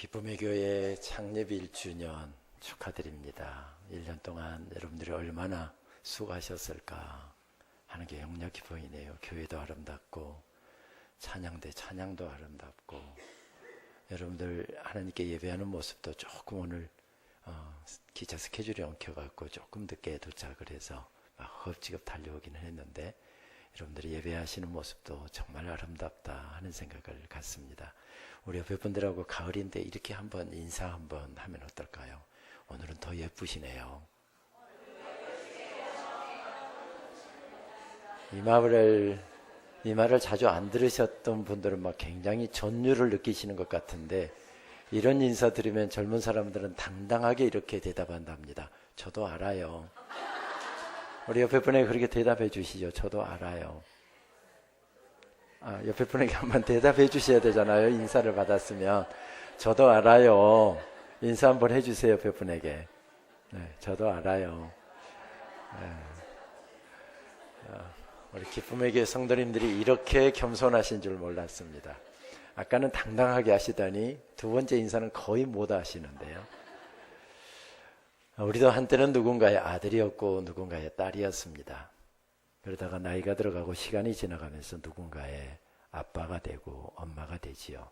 기쁨의 교회 창립 1주년 축하드립니다. 1년 동안 여러분들이 얼마나 수고하셨을까 하는 게 역력히 보이네요. 교회도 아름답고 찬양도 아름답고 여러분들 하나님께 예배하는 모습도 조금 오늘 기차 스케줄이 엉켜갖고 조금 늦게 도착을 해서 막 흡지겁 달려오기는 했는데 여러분들이 예배하시는 모습도 정말 아름답다 하는 생각을 갖습니다. 우리 옆에 분들하고 가을인데 이렇게 한번 인사 한번 하면 어떨까요? 오늘은 더 예쁘시네요. 이 말을 자주 안 들으셨던 분들은 막 굉장히 전율을 느끼시는 것 같은데 이런 인사 들으면 젊은 사람들은 당당하게 이렇게 대답한답니다. 저도 알아요. 우리 옆에 분에게 그렇게 대답해 주시죠. 저도 알아요. 옆에 분에게 한번 대답해 주셔야 되잖아요. 인사를 받았으면. 저도 알아요. 인사 한번 해주세요. 옆에 분에게. 네, 저도 알아요. 네. 우리 기쁨의 교회 성도님들이 이렇게 겸손하신 줄 몰랐습니다. 아까는 당당하게 하시더니 두 번째 인사는 거의 못 하시는데요. 우리도 한때는 누군가의 아들이었고 누군가의 딸이었습니다. 그러다가 나이가 들어가고 시간이 지나가면서 누군가의 아빠가 되고 엄마가 되지요.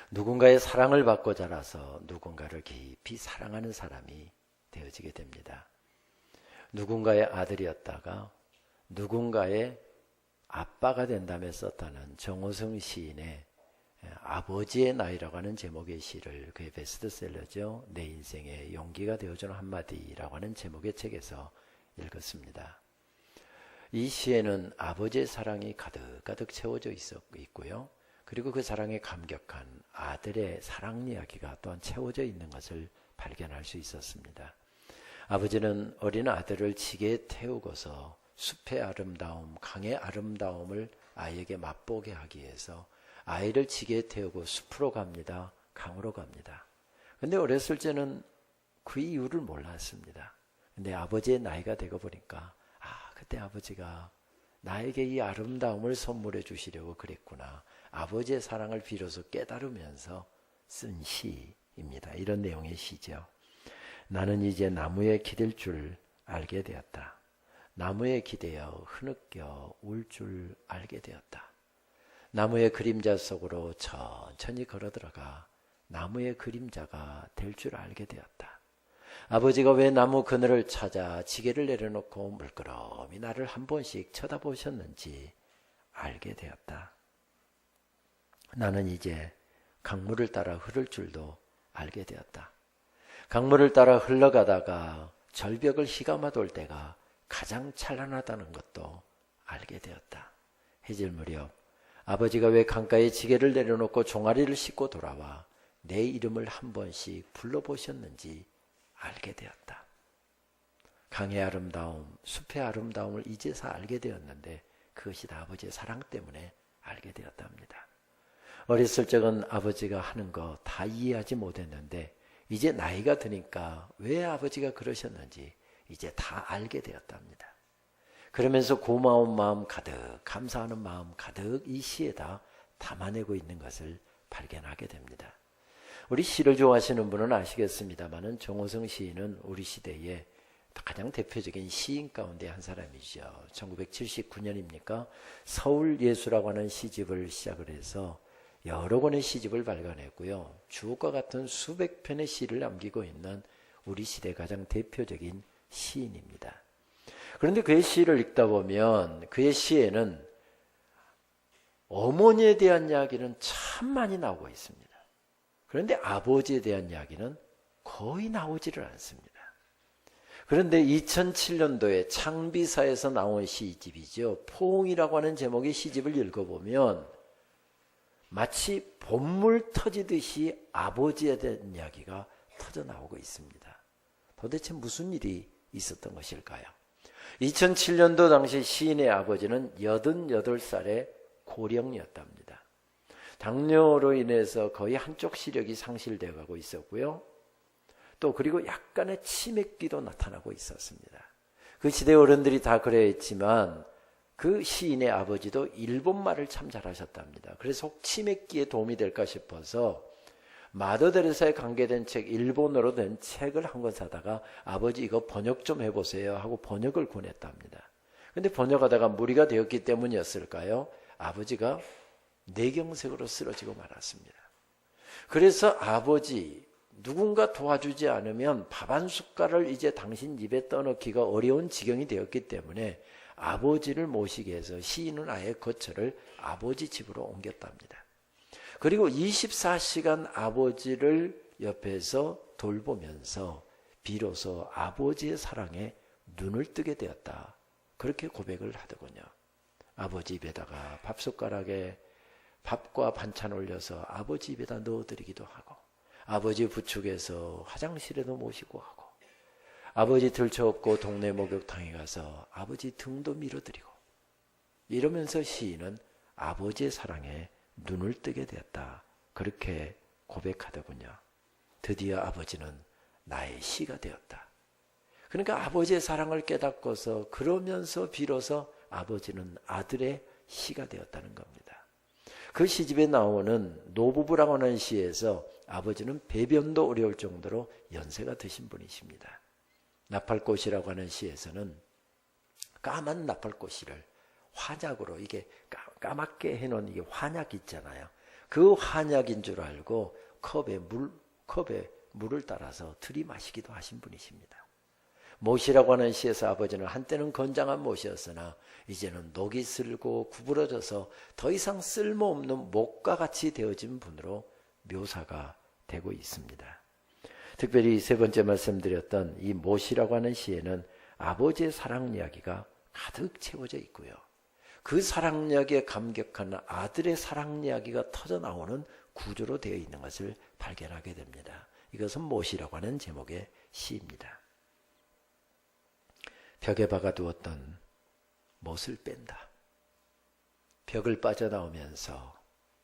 누군가의 사랑을 받고 자라서 누군가를 깊이 사랑하는 사람이 되어지게 됩니다. 누군가의 아들이었다가 누군가의 아빠가 된다며 썼다는 정호성 시인의 아버지의 나이라고 하는 제목의 시를, 그의 베스트셀러죠. 내 인생의 용기가 되어주는 한마디라고 하는 제목의 책에서 읽었습니다. 이 시에는 아버지의 사랑이 가득가득 채워져 있고요. 그리고 그 사랑에 감격한 아들의 사랑 이야기가 또한 채워져 있는 것을 발견할 수 있었습니다. 아버지는 어린 아들을 지게에 태우고서 숲의 아름다움, 강의 아름다움을 아이에게 맛보게 하기 위해서 아이를 지게에 태우고 숲으로 갑니다. 강으로 갑니다. 근데 어렸을 때는 그 이유를 몰랐습니다. 근데 아버지의 나이가 되고 보니까 그때 아버지가 나에게 이 아름다움을 선물해 주시려고 그랬구나. 아버지의 사랑을 비로소 깨달으면서 쓴 시입니다. 이런 내용의 시죠. 나는 이제 나무에 기댈 줄 알게 되었다. 나무에 기대어 흐느껴 울 줄 알게 되었다. 나무의 그림자 속으로 천천히 걸어 들어가 나무의 그림자가 될 줄 알게 되었다. 아버지가 왜 나무 그늘을 찾아 지게를 내려놓고 물끄러미 나를 한 번씩 쳐다보셨는지 알게 되었다. 나는 이제 강물을 따라 흐를 줄도 알게 되었다. 강물을 따라 흘러가다가 절벽을 휘감아 돌 때가 가장 찬란하다는 것도 알게 되었다. 해질 무렵 아버지가 왜 강가에 지게를 내려놓고 종아리를 씻고 돌아와 내 이름을 한 번씩 불러보셨는지 알게 되었다. 강의 아름다움, 숲의 아름다움을 이제서 알게 되었는데 그것이 다 아버지의 사랑 때문에 알게 되었답니다. 어렸을 적은 아버지가 하는 거 다 이해하지 못했는데 이제 나이가 드니까 왜 아버지가 그러셨는지 이제 다 알게 되었답니다. 그러면서 고마운 마음 가득, 감사하는 마음 가득 이 시에다 담아내고 있는 것을 발견하게 됩니다. 우리 시를 좋아하시는 분은 아시겠습니다만은 정호성 시인은 우리 시대의 가장 대표적인 시인 가운데 한 사람이죠. 1979년입니까? 서울예수라고 하는 시집을 시작을 해서 여러 권의 시집을 발간했고요. 주옥과 같은 수백 편의 시를 남기고 있는 우리 시대 가장 대표적인 시인입니다. 그런데 그의 시를 읽다 보면 그의 시에는 어머니에 대한 이야기는 참 많이 나오고 있습니다. 그런데 아버지에 대한 이야기는 거의 나오지를 않습니다. 그런데 2007년도에 창비사에서 나온 시집이죠. 포옹이라고 하는 제목의 시집을 읽어보면 마치 봇물 터지듯이 아버지에 대한 이야기가 터져나오고 있습니다. 도대체 무슨 일이 있었던 것일까요? 2007년도 당시 시인의 아버지는 88살의 고령이었답니다. 당뇨로 인해서 거의 한쪽 시력이 상실되어 가고 있었고요. 또 그리고 약간의 치매기도 나타나고 있었습니다. 그 시대 어른들이 다 그랬지만 그 시인의 아버지도 일본말을 참 잘하셨답니다. 그래서 혹 치매기에 도움이 될까 싶어서 마더 데레사에 관계된 책, 일본어로 된 책을 한 권 사다가 아버지 이거 번역 좀 해보세요 하고 번역을 권했답니다. 근데 번역하다가 무리가 되었기 때문이었을까요? 아버지가 뇌경색으로 쓰러지고 말았습니다. 그래서 아버지, 누군가 도와주지 않으면 밥 한 숟갈을 이제 당신 입에 떠넣기가 어려운 지경이 되었기 때문에 아버지를 모시게 해서 시인은 아예 거처를 아버지 집으로 옮겼답니다. 그리고 24시간 아버지를 옆에서 돌보면서 비로소 아버지의 사랑에 눈을 뜨게 되었다. 그렇게 고백을 하더군요. 아버지 입에다가 밥숟가락에 밥과 반찬 올려서 아버지 입에다 넣어드리기도 하고, 아버지 부축해서 화장실에도 모시고 하고, 아버지 들쳐업고 동네 목욕탕에 가서 아버지 등도 밀어드리고, 이러면서 시인은 아버지의 사랑에 눈을 뜨게 되었다. 그렇게 고백하더군요. 드디어 아버지는 나의 시가 되었다. 그러니까 아버지의 사랑을 깨닫고서 그러면서 비로소 아버지는 아들의 시가 되었다는 겁니다. 그 시집에 나오는 노부부라고 하는 시에서 아버지는 배변도 어려울 정도로 연세가 드신 분이십니다. 나팔꽃이라고 하는 시에서는 까만 나팔꽃이를 화약으로, 이게 까맣게 해놓은 이게 환약 있잖아요. 그 환약인 줄 알고 컵에 물을 따라서 들이마시기도 하신 분이십니다. 못이라고 하는 시에서 아버지는 한때는 건장한 못이었으나 이제는 녹이 슬고 구부러져서 더 이상 쓸모없는 못과 같이 되어진 분으로 묘사가 되고 있습니다. 특별히 세 번째 말씀드렸던 이 못이라고 하는 시에는 아버지의 사랑 이야기가 가득 채워져 있고요. 그 사랑 이야기에 감격한 아들의 사랑 이야기가 터져나오는 구조로 되어 있는 것을 발견하게 됩니다. 이것은 못이라고 하는 제목의 시입니다. 벽에 박아두었던 못을 뺀다. 벽을 빠져나오면서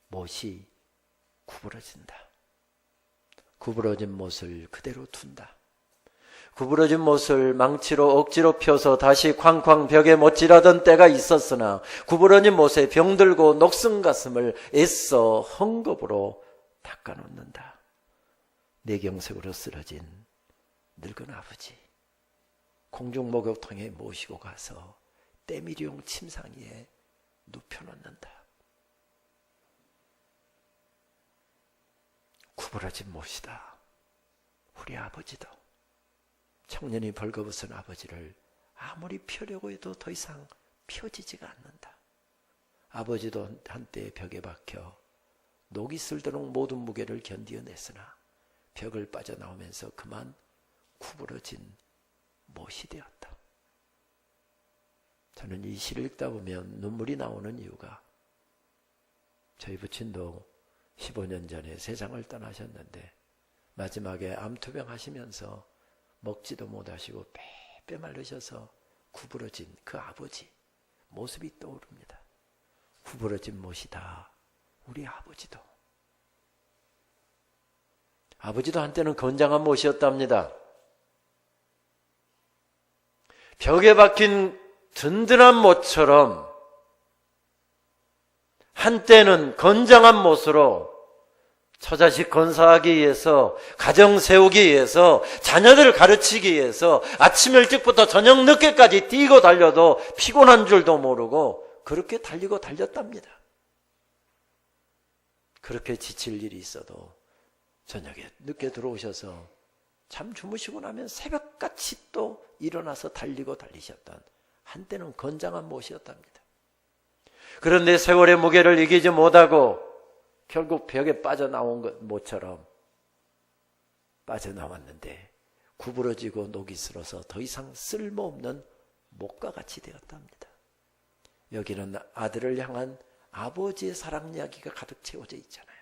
못이 구부러진다. 구부러진 못을 그대로 둔다. 구부러진 못을 망치로 억지로 펴서 다시 쾅쾅 벽에 못질하던 때가 있었으나 구부러진 못에 병들고 녹슨 가슴을 애써 헝겊으로 닦아놓는다. 뇌경색으로 쓰러진 늙은 아버지, 공중 목욕탕에 모시고 가서 때밀이용 침상 위에 눕혀놓는다. 구부러진 못이다. 우리 아버지도 청년이 벌거벗은 아버지를 아무리 펴려고 해도 더 이상 펴지지가 않는다. 아버지도 한때 벽에 박혀 녹이 슬도록 모든 무게를 견디어냈으나 벽을 빠져나오면서 그만 구부러진 못이 되었다. 저는 이 시를 읽다 보면 눈물이 나오는 이유가, 저희 부친도 15년 전에 세상을 떠나셨는데 마지막에 암투병 하시면서 먹지도 못하시고 빼빼 말르셔서 구부러진 그 아버지 모습이 떠오릅니다. 구부러진 못이다. 우리 아버지도. 아버지도 한때는 건장한 못이었답니다. 벽에 박힌 든든한 못처럼 한때는 건장한 못으로 처자식 건사하기 위해서, 가정 세우기 위해서, 자녀들을 가르치기 위해서 아침 일찍부터 저녁 늦게까지 뛰고 달려도 피곤한 줄도 모르고 그렇게 달리고 달렸답니다. 그렇게 지칠 일이 있어도 저녁에 늦게 들어오셔서 잠 주무시고 나면 새벽같이 또 일어나서 달리고 달리셨던 한때는 건장한 못이었답니다. 그런데 세월의 무게를 이기지 못하고 결국 벽에 빠져나온 것 모처럼 빠져나왔는데 구부러지고 녹이 슬어서 더 이상 쓸모없는 못과 같이 되었답니다. 여기는 아들을 향한 아버지의 사랑 이야기가 가득 채워져 있잖아요.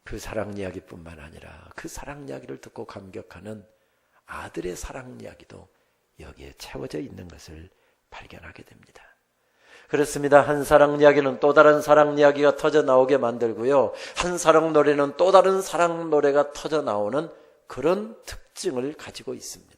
그 사랑 이야기뿐만 아니라 그 사랑 이야기를 듣고 감격하는 아들의 사랑 이야기도 여기에 채워져 있는 것을 발견하게 됩니다. 그렇습니다. 한 사랑 이야기는 또 다른 사랑 이야기가 터져 나오게 만들고요. 한 사랑 노래는 또 다른 사랑 노래가 터져 나오는 그런 특징을 가지고 있습니다.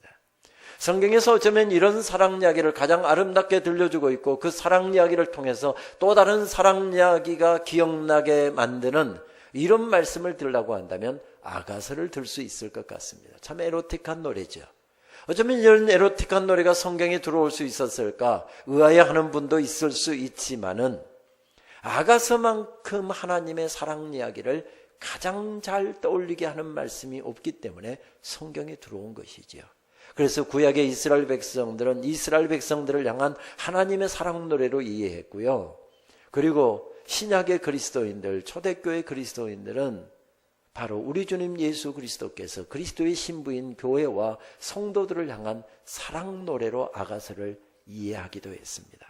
성경에서 어쩌면 이런 사랑 이야기를 가장 아름답게 들려주고 있고 그 사랑 이야기를 통해서 또 다른 사랑 이야기가 기억나게 만드는 이런 말씀을 들으려고 한다면 아가서를 들 수 있을 것 같습니다. 참 에로틱한 노래죠. 어쩌면 이런 에로틱한 노래가 성경에 들어올 수 있었을까 의아해하는 분도 있을 수 있지만은 아가서만큼 하나님의 사랑 이야기를 가장 잘 떠올리게 하는 말씀이 없기 때문에 성경에 들어온 것이지요. 그래서 구약의 이스라엘 백성들은 이스라엘 백성들을 향한 하나님의 사랑 노래로 이해했고요. 그리고 신약의 그리스도인들, 초대교회 그리스도인들은 바로 우리 주님 예수 그리스도께서 그리스도의 신부인 교회와 성도들을 향한 사랑 노래로 아가서를 이해하기도 했습니다.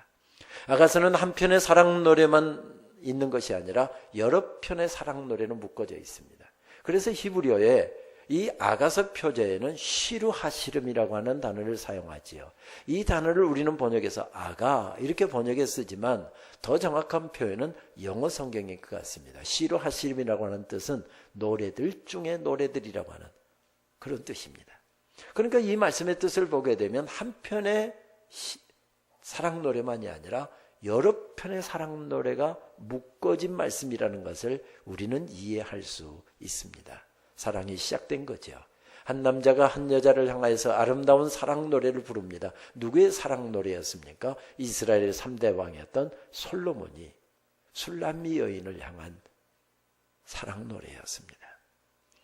아가서는 한 편의 사랑 노래만 있는 것이 아니라 여러 편의 사랑 노래는 묶어져 있습니다. 그래서 히브리어에 이 아가서 표제에는 시루하시름이라고 하는 단어를 사용하지요. 이 단어를 우리는 번역해서 아가 이렇게 번역해 쓰지만 더 정확한 표현은 영어 성경인 것 같습니다. 시루하시름이라고 하는 뜻은 노래들 중에 노래들이라고 하는 그런 뜻입니다. 그러니까 이 말씀의 뜻을 보게 되면 한 편의 사랑 노래만이 아니라 여러 편의 사랑 노래가 묶어진 말씀이라는 것을 우리는 이해할 수 있습니다. 사랑이 시작된 거죠. 한 남자가 한 여자를 향하여서 아름다운 사랑 노래를 부릅니다. 누구의 사랑 노래였습니까? 이스라엘의 3대 왕이었던 솔로몬이 술람미 여인을 향한 사랑 노래였습니다.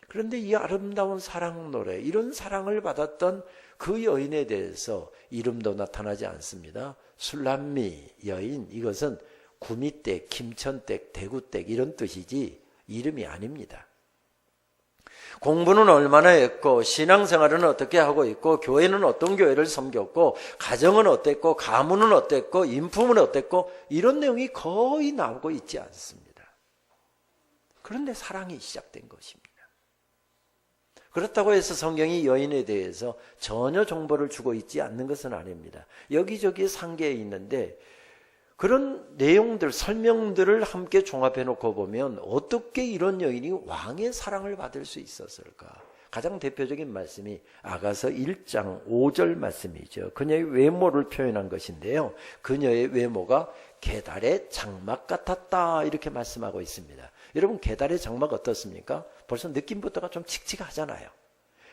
그런데 이 아름다운 사랑 노래, 이런 사랑을 받았던 그 여인에 대해서 이름도 나타나지 않습니다. 술람미 여인, 이것은 구미댁, 김천댁, 대구댁 이런 뜻이지 이름이 아닙니다. 공부는 얼마나 했고 신앙생활은 어떻게 하고 있고 교회는 어떤 교회를 섬겼고 가정은 어땠고 가문은 어땠고 인품은 어땠고 이런 내용이 거의 나오고 있지 않습니다. 그런데 사랑이 시작된 것입니다. 그렇다고 해서 성경이 여인에 대해서 전혀 정보를 주고 있지 않는 것은 아닙니다. 여기저기 상계에 있는데 그런 내용들, 설명들을 함께 종합해 놓고 보면 어떻게 이런 여인이 왕의 사랑을 받을 수 있었을까? 가장 대표적인 말씀이 아가서 1장 5절 말씀이죠. 그녀의 외모를 표현한 것인데요. 그녀의 외모가 게달의 장막 같았다 이렇게 말씀하고 있습니다. 여러분 게달의 장막 어떻습니까? 벌써 느낌부터가 좀 칙칙하잖아요.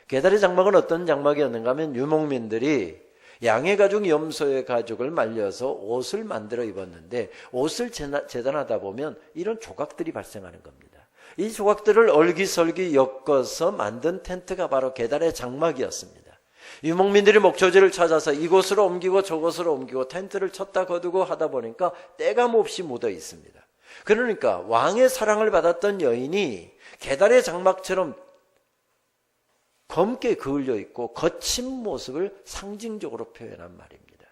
게달의 장막은 어떤 장막이었는가 하면 유목민들이 양의 가죽, 염소의 가죽을 말려서 옷을 만들어 입었는데 옷을 재단하다 보면 이런 조각들이 발생하는 겁니다. 이 조각들을 얼기설기 엮어서 만든 텐트가 바로 게달의 장막이었습니다. 유목민들이 목초지를 찾아서 이곳으로 옮기고 저곳으로 옮기고 텐트를 쳤다 거두고 하다 보니까 때감 없이 묻어 있습니다. 그러니까 왕의 사랑을 받았던 여인이 게달의 장막처럼 검게 그을려 있고 거친 모습을 상징적으로 표현한 말입니다.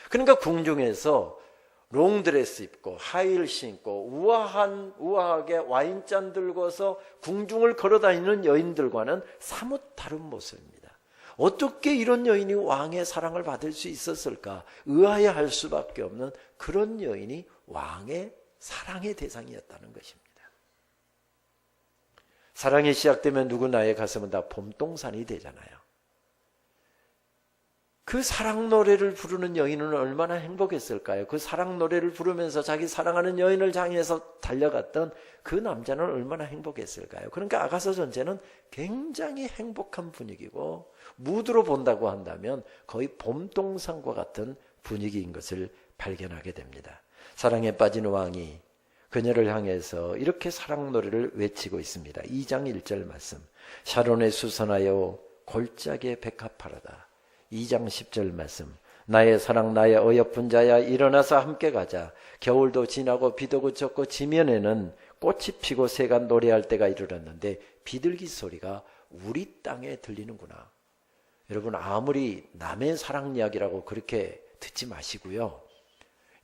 그러니까 궁중에서 롱드레스 입고 하이힐 신고 우아하게 와인잔 들고서 궁중을 걸어다니는 여인들과는 사뭇 다른 모습입니다. 어떻게 이런 여인이 왕의 사랑을 받을 수 있었을까? 의아해할 수밖에 없는 그런 여인이 왕의 사랑의 대상이었다는 것입니다. 사랑이 시작되면 누구나의 가슴은 다 봄동산이 되잖아요. 그 사랑 노래를 부르는 여인은 얼마나 행복했을까요? 그 사랑 노래를 부르면서 자기 사랑하는 여인을 향해서 달려갔던 그 남자는 얼마나 행복했을까요? 그러니까 아가서 전체는 굉장히 행복한 분위기고 무드로 본다고 한다면 거의 봄동산과 같은 분위기인 것을 발견하게 됩니다. 사랑에 빠진 왕이 그녀를 향해서 이렇게 사랑 노래를 외치고 있습니다. 2장 1절 말씀. 샤론에 수선하여 골짜기에 백합하라다. 2장 10절 말씀. 나의 사랑 나의 어여쁜 자야 일어나서 함께 가자. 겨울도 지나고 비도 그쳤고 지면에는 꽃이 피고 새가 노래할 때가 이르렀는데 비둘기 소리가 우리 땅에 들리는구나. 여러분 아무리 남의 사랑 이야기라고 그렇게 듣지 마시고요.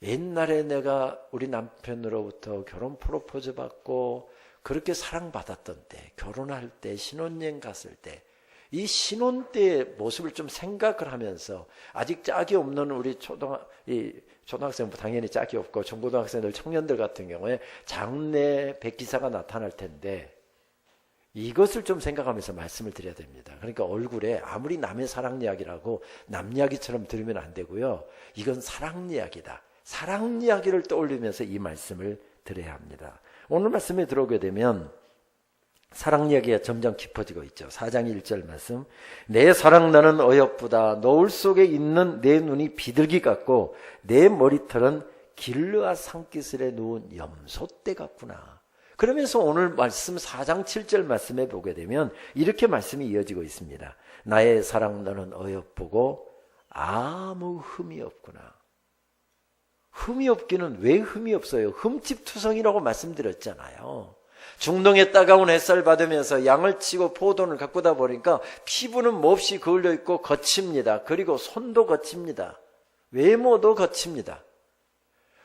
옛날에 내가 우리 남편으로부터 결혼 프로포즈 받고 그렇게 사랑받았던 때, 결혼할 때, 신혼여행 갔을 때, 이 신혼 때의 모습을 좀 생각을 하면서 아직 짝이 없는 우리 초등학생 당연히 짝이 없고 중고등학생들, 청년들 같은 경우에 장래 백기사가 나타날 텐데 이것을 좀 생각하면서 말씀을 드려야 됩니다. 그러니까 얼굴에 아무리 남의 사랑 이야기라고 남 이야기처럼 들으면 안 되고요. 이건 사랑 이야기다. 사랑 이야기를 떠올리면서 이 말씀을 드려야 합니다. 오늘 말씀에 들어오게 되면 사랑 이야기가 점점 깊어지고 있죠. 4장 1절 말씀. 내 사랑 너는 어여쁘다. 노을 속에 있는 내 눈이 비둘기 같고 내 머리털은 길르아 산기슭에 누운 염소떼 같구나. 그러면서 오늘 말씀 4장 7절 말씀에 보게 되면 이렇게 말씀이 이어지고 있습니다. 나의 사랑 너는 어여쁘고 아무 흠이 없구나. 흠이 없기는 왜 흠이 없어요? 흠집투성이라고 말씀드렸잖아요. 중동의 따가운 햇살 받으면서 양을 치고 포도를 가꾸다 보니까 피부는 몹시 그을려 있고 거칩니다. 그리고 손도 거칩니다. 외모도 거칩니다.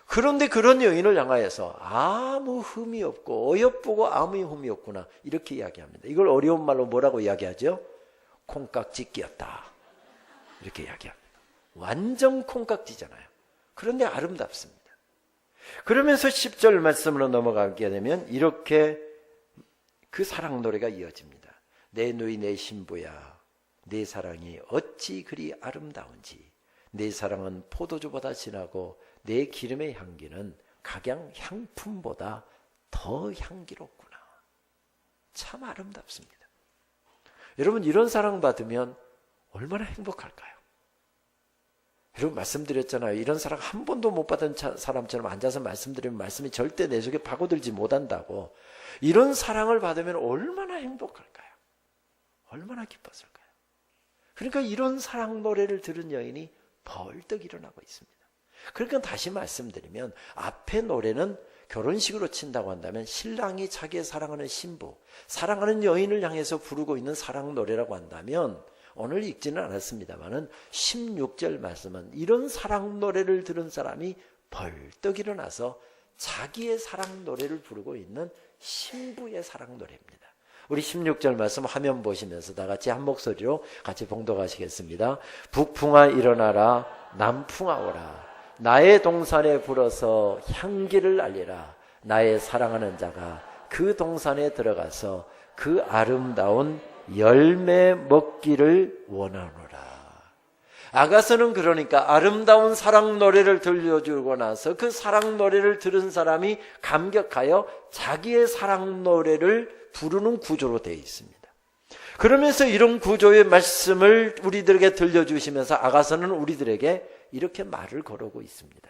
그런데 그런 여인을 향하여서 아무 흠이 없고 어여쁘고 아무 흠이 없구나 이렇게 이야기합니다. 이걸 어려운 말로 뭐라고 이야기하죠? 콩깍지 끼었다 이렇게 이야기합니다. 완전 콩깍지잖아요. 그런데 아름답습니다. 그러면서 10절 말씀으로 넘어가게 되면 이렇게 그 사랑 노래가 이어집니다. 내 누이 내 신부야 내 사랑이 어찌 그리 아름다운지 내 사랑은 포도주보다 진하고 내 기름의 향기는 각양 향품보다 더 향기롭구나. 참 아름답습니다. 여러분 이런 사랑 받으면 얼마나 행복할까요? 여러분 말씀드렸잖아요. 이런 사랑 한 번도 못 받은 사람처럼 앉아서 말씀드리면 말씀이 절대 내 속에 파고들지 못한다고. 이런 사랑을 받으면 얼마나 행복할까요? 얼마나 기뻤을까요? 그러니까 이런 사랑 노래를 들은 여인이 벌떡 일어나고 있습니다. 그러니까 다시 말씀드리면 앞에 노래는 결혼식으로 친다고 한다면 신랑이 자기의 사랑하는 신부, 사랑하는 여인을 향해서 부르고 있는 사랑 노래라고 한다면 오늘 읽지는 않았습니다만은 16절 말씀은 이런 사랑 노래를 들은 사람이 벌떡 일어나서 자기의 사랑 노래를 부르고 있는 신부의 사랑 노래입니다. 우리 16절 말씀 화면 보시면서 다 같이 한 목소리로 같이 봉독하시겠습니다. 북풍아 일어나라 남풍아 오라 나의 동산에 불어서 향기를 알리라 나의 사랑하는 자가 그 동산에 들어가서 그 아름다운 열매 먹기를 원하노라. 아가서는 그러니까 아름다운 사랑 노래를 들려주고 나서 그 사랑 노래를 들은 사람이 감격하여 자기의 사랑 노래를 부르는 구조로 되어 있습니다. 그러면서 이런 구조의 말씀을 우리들에게 들려주시면서 아가서는 우리들에게 이렇게 말을 걸어오고 있습니다.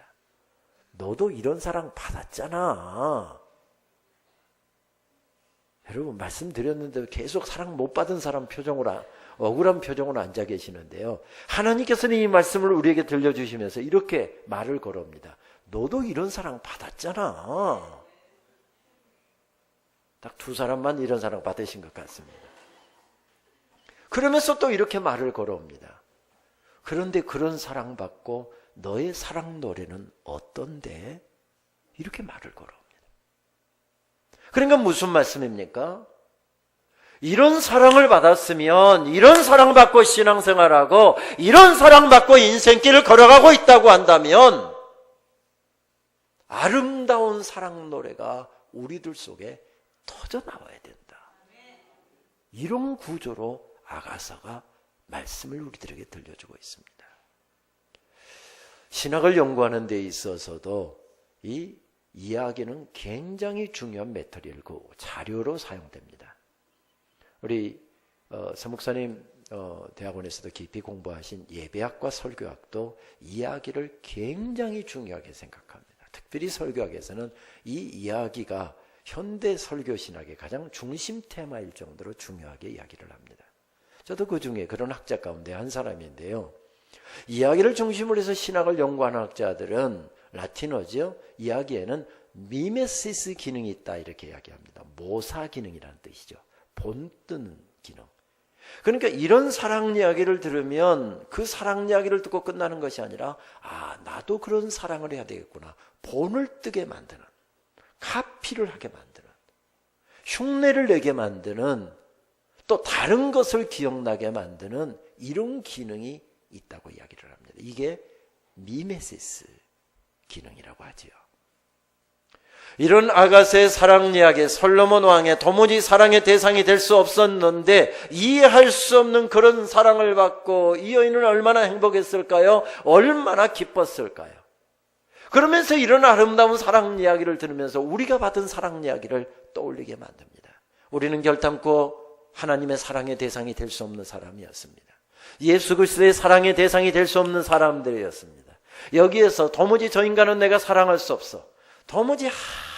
너도 이런 사랑 받았잖아. 여러분 말씀드렸는데 계속 사랑 못 받은 사람 표정으로 억울한 표정으로 앉아 계시는데요. 하나님께서는 이 말씀을 우리에게 들려주시면서 이렇게 말을 걸어옵니다. 너도 이런 사랑 받았잖아. 딱 두 사람만 이런 사랑 받으신 것 같습니다. 그러면서 또 이렇게 말을 걸어옵니다. 그런데 그런 사랑받고 너의 사랑 노래는 어떤데? 이렇게 말을 걸어옵니다. 그러니까 무슨 말씀입니까? 이런 사랑을 받았으면 이런 사랑받고 신앙생활하고 이런 사랑받고 인생길을 걸어가고 있다고 한다면 아름다운 사랑 노래가 우리들 속에 터져나와야 된다. 이런 구조로 아가서가 말씀을 우리들에게 들려주고 있습니다. 신학을 연구하는 데 있어서도 이 이야기는 굉장히 중요한 메터리얼, 그 자료로 사용됩니다. 우리 서목사님 대학원에서도 깊이 공부하신 예배학과 설교학도 이야기를 굉장히 중요하게 생각합니다. 특별히 설교학에서는 이 이야기가 현대 설교신학의 가장 중심 테마일 정도로 중요하게 이야기를 합니다. 저도 그 중에 그런 학자 가운데 한 사람인데요. 이야기를 중심으로 해서 신학을 연구하는 학자들은 라틴어죠. 이야기에는 미메시스 기능이 있다 이렇게 이야기합니다. 모사 기능이라는 뜻이죠. 본뜨는 기능. 그러니까 이런 사랑 이야기를 들으면 그 사랑 이야기를 듣고 끝나는 것이 아니라 나도 그런 사랑을 해야 되겠구나. 본을 뜨게 만드는, 카피를 하게 만드는, 흉내를 내게 만드는, 또 다른 것을 기억나게 만드는 이런 기능이 있다고 이야기를 합니다. 이게 미메시스 기능이라고 하지요. 이런 아가서의 사랑 이야기, 솔로몬 왕의 도무지 사랑의 대상이 될 수 없었는데 이해할 수 없는 그런 사랑을 받고 이 여인은 얼마나 행복했을까요? 얼마나 기뻤을까요? 그러면서 이런 아름다운 사랑 이야기를 들으면서 우리가 받은 사랑 이야기를 떠올리게 만듭니다. 우리는 결단코 하나님의 사랑의 대상이 될 수 없는 사람이었습니다. 예수 그리스도의 사랑의 대상이 될 수 없는 사람들이었습니다. 여기에서 도무지 저 인간은 내가 사랑할 수 없어. 도무지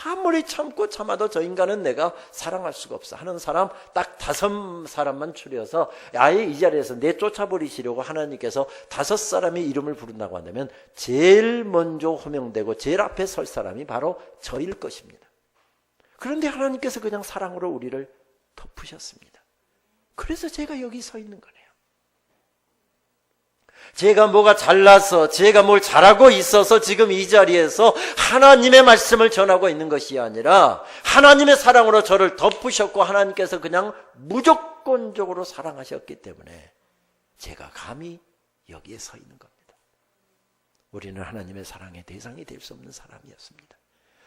아무리 참고 참아도 저 인간은 내가 사랑할 수가 없어 하는 사람 딱 5사람만 추려서 아예 이 자리에서 내쫓아버리시려고 하나님께서 5사람의 이름을 부른다고 한다면 제일 먼저 호명되고 제일 앞에 설 사람이 바로 저일 것입니다. 그런데 하나님께서 그냥 사랑으로 우리를 덮으셨습니다. 그래서 제가 여기 서 있는 거네요. 제가 뭐가 잘나서 제가 뭘 잘하고 있어서 지금 이 자리에서 하나님의 말씀을 전하고 있는 것이 아니라 하나님의 사랑으로 저를 덮으셨고 하나님께서 그냥 무조건적으로 사랑하셨기 때문에 제가 감히 여기에 서 있는 겁니다. 우리는 하나님의 사랑의 대상이 될 수 없는 사람이었습니다.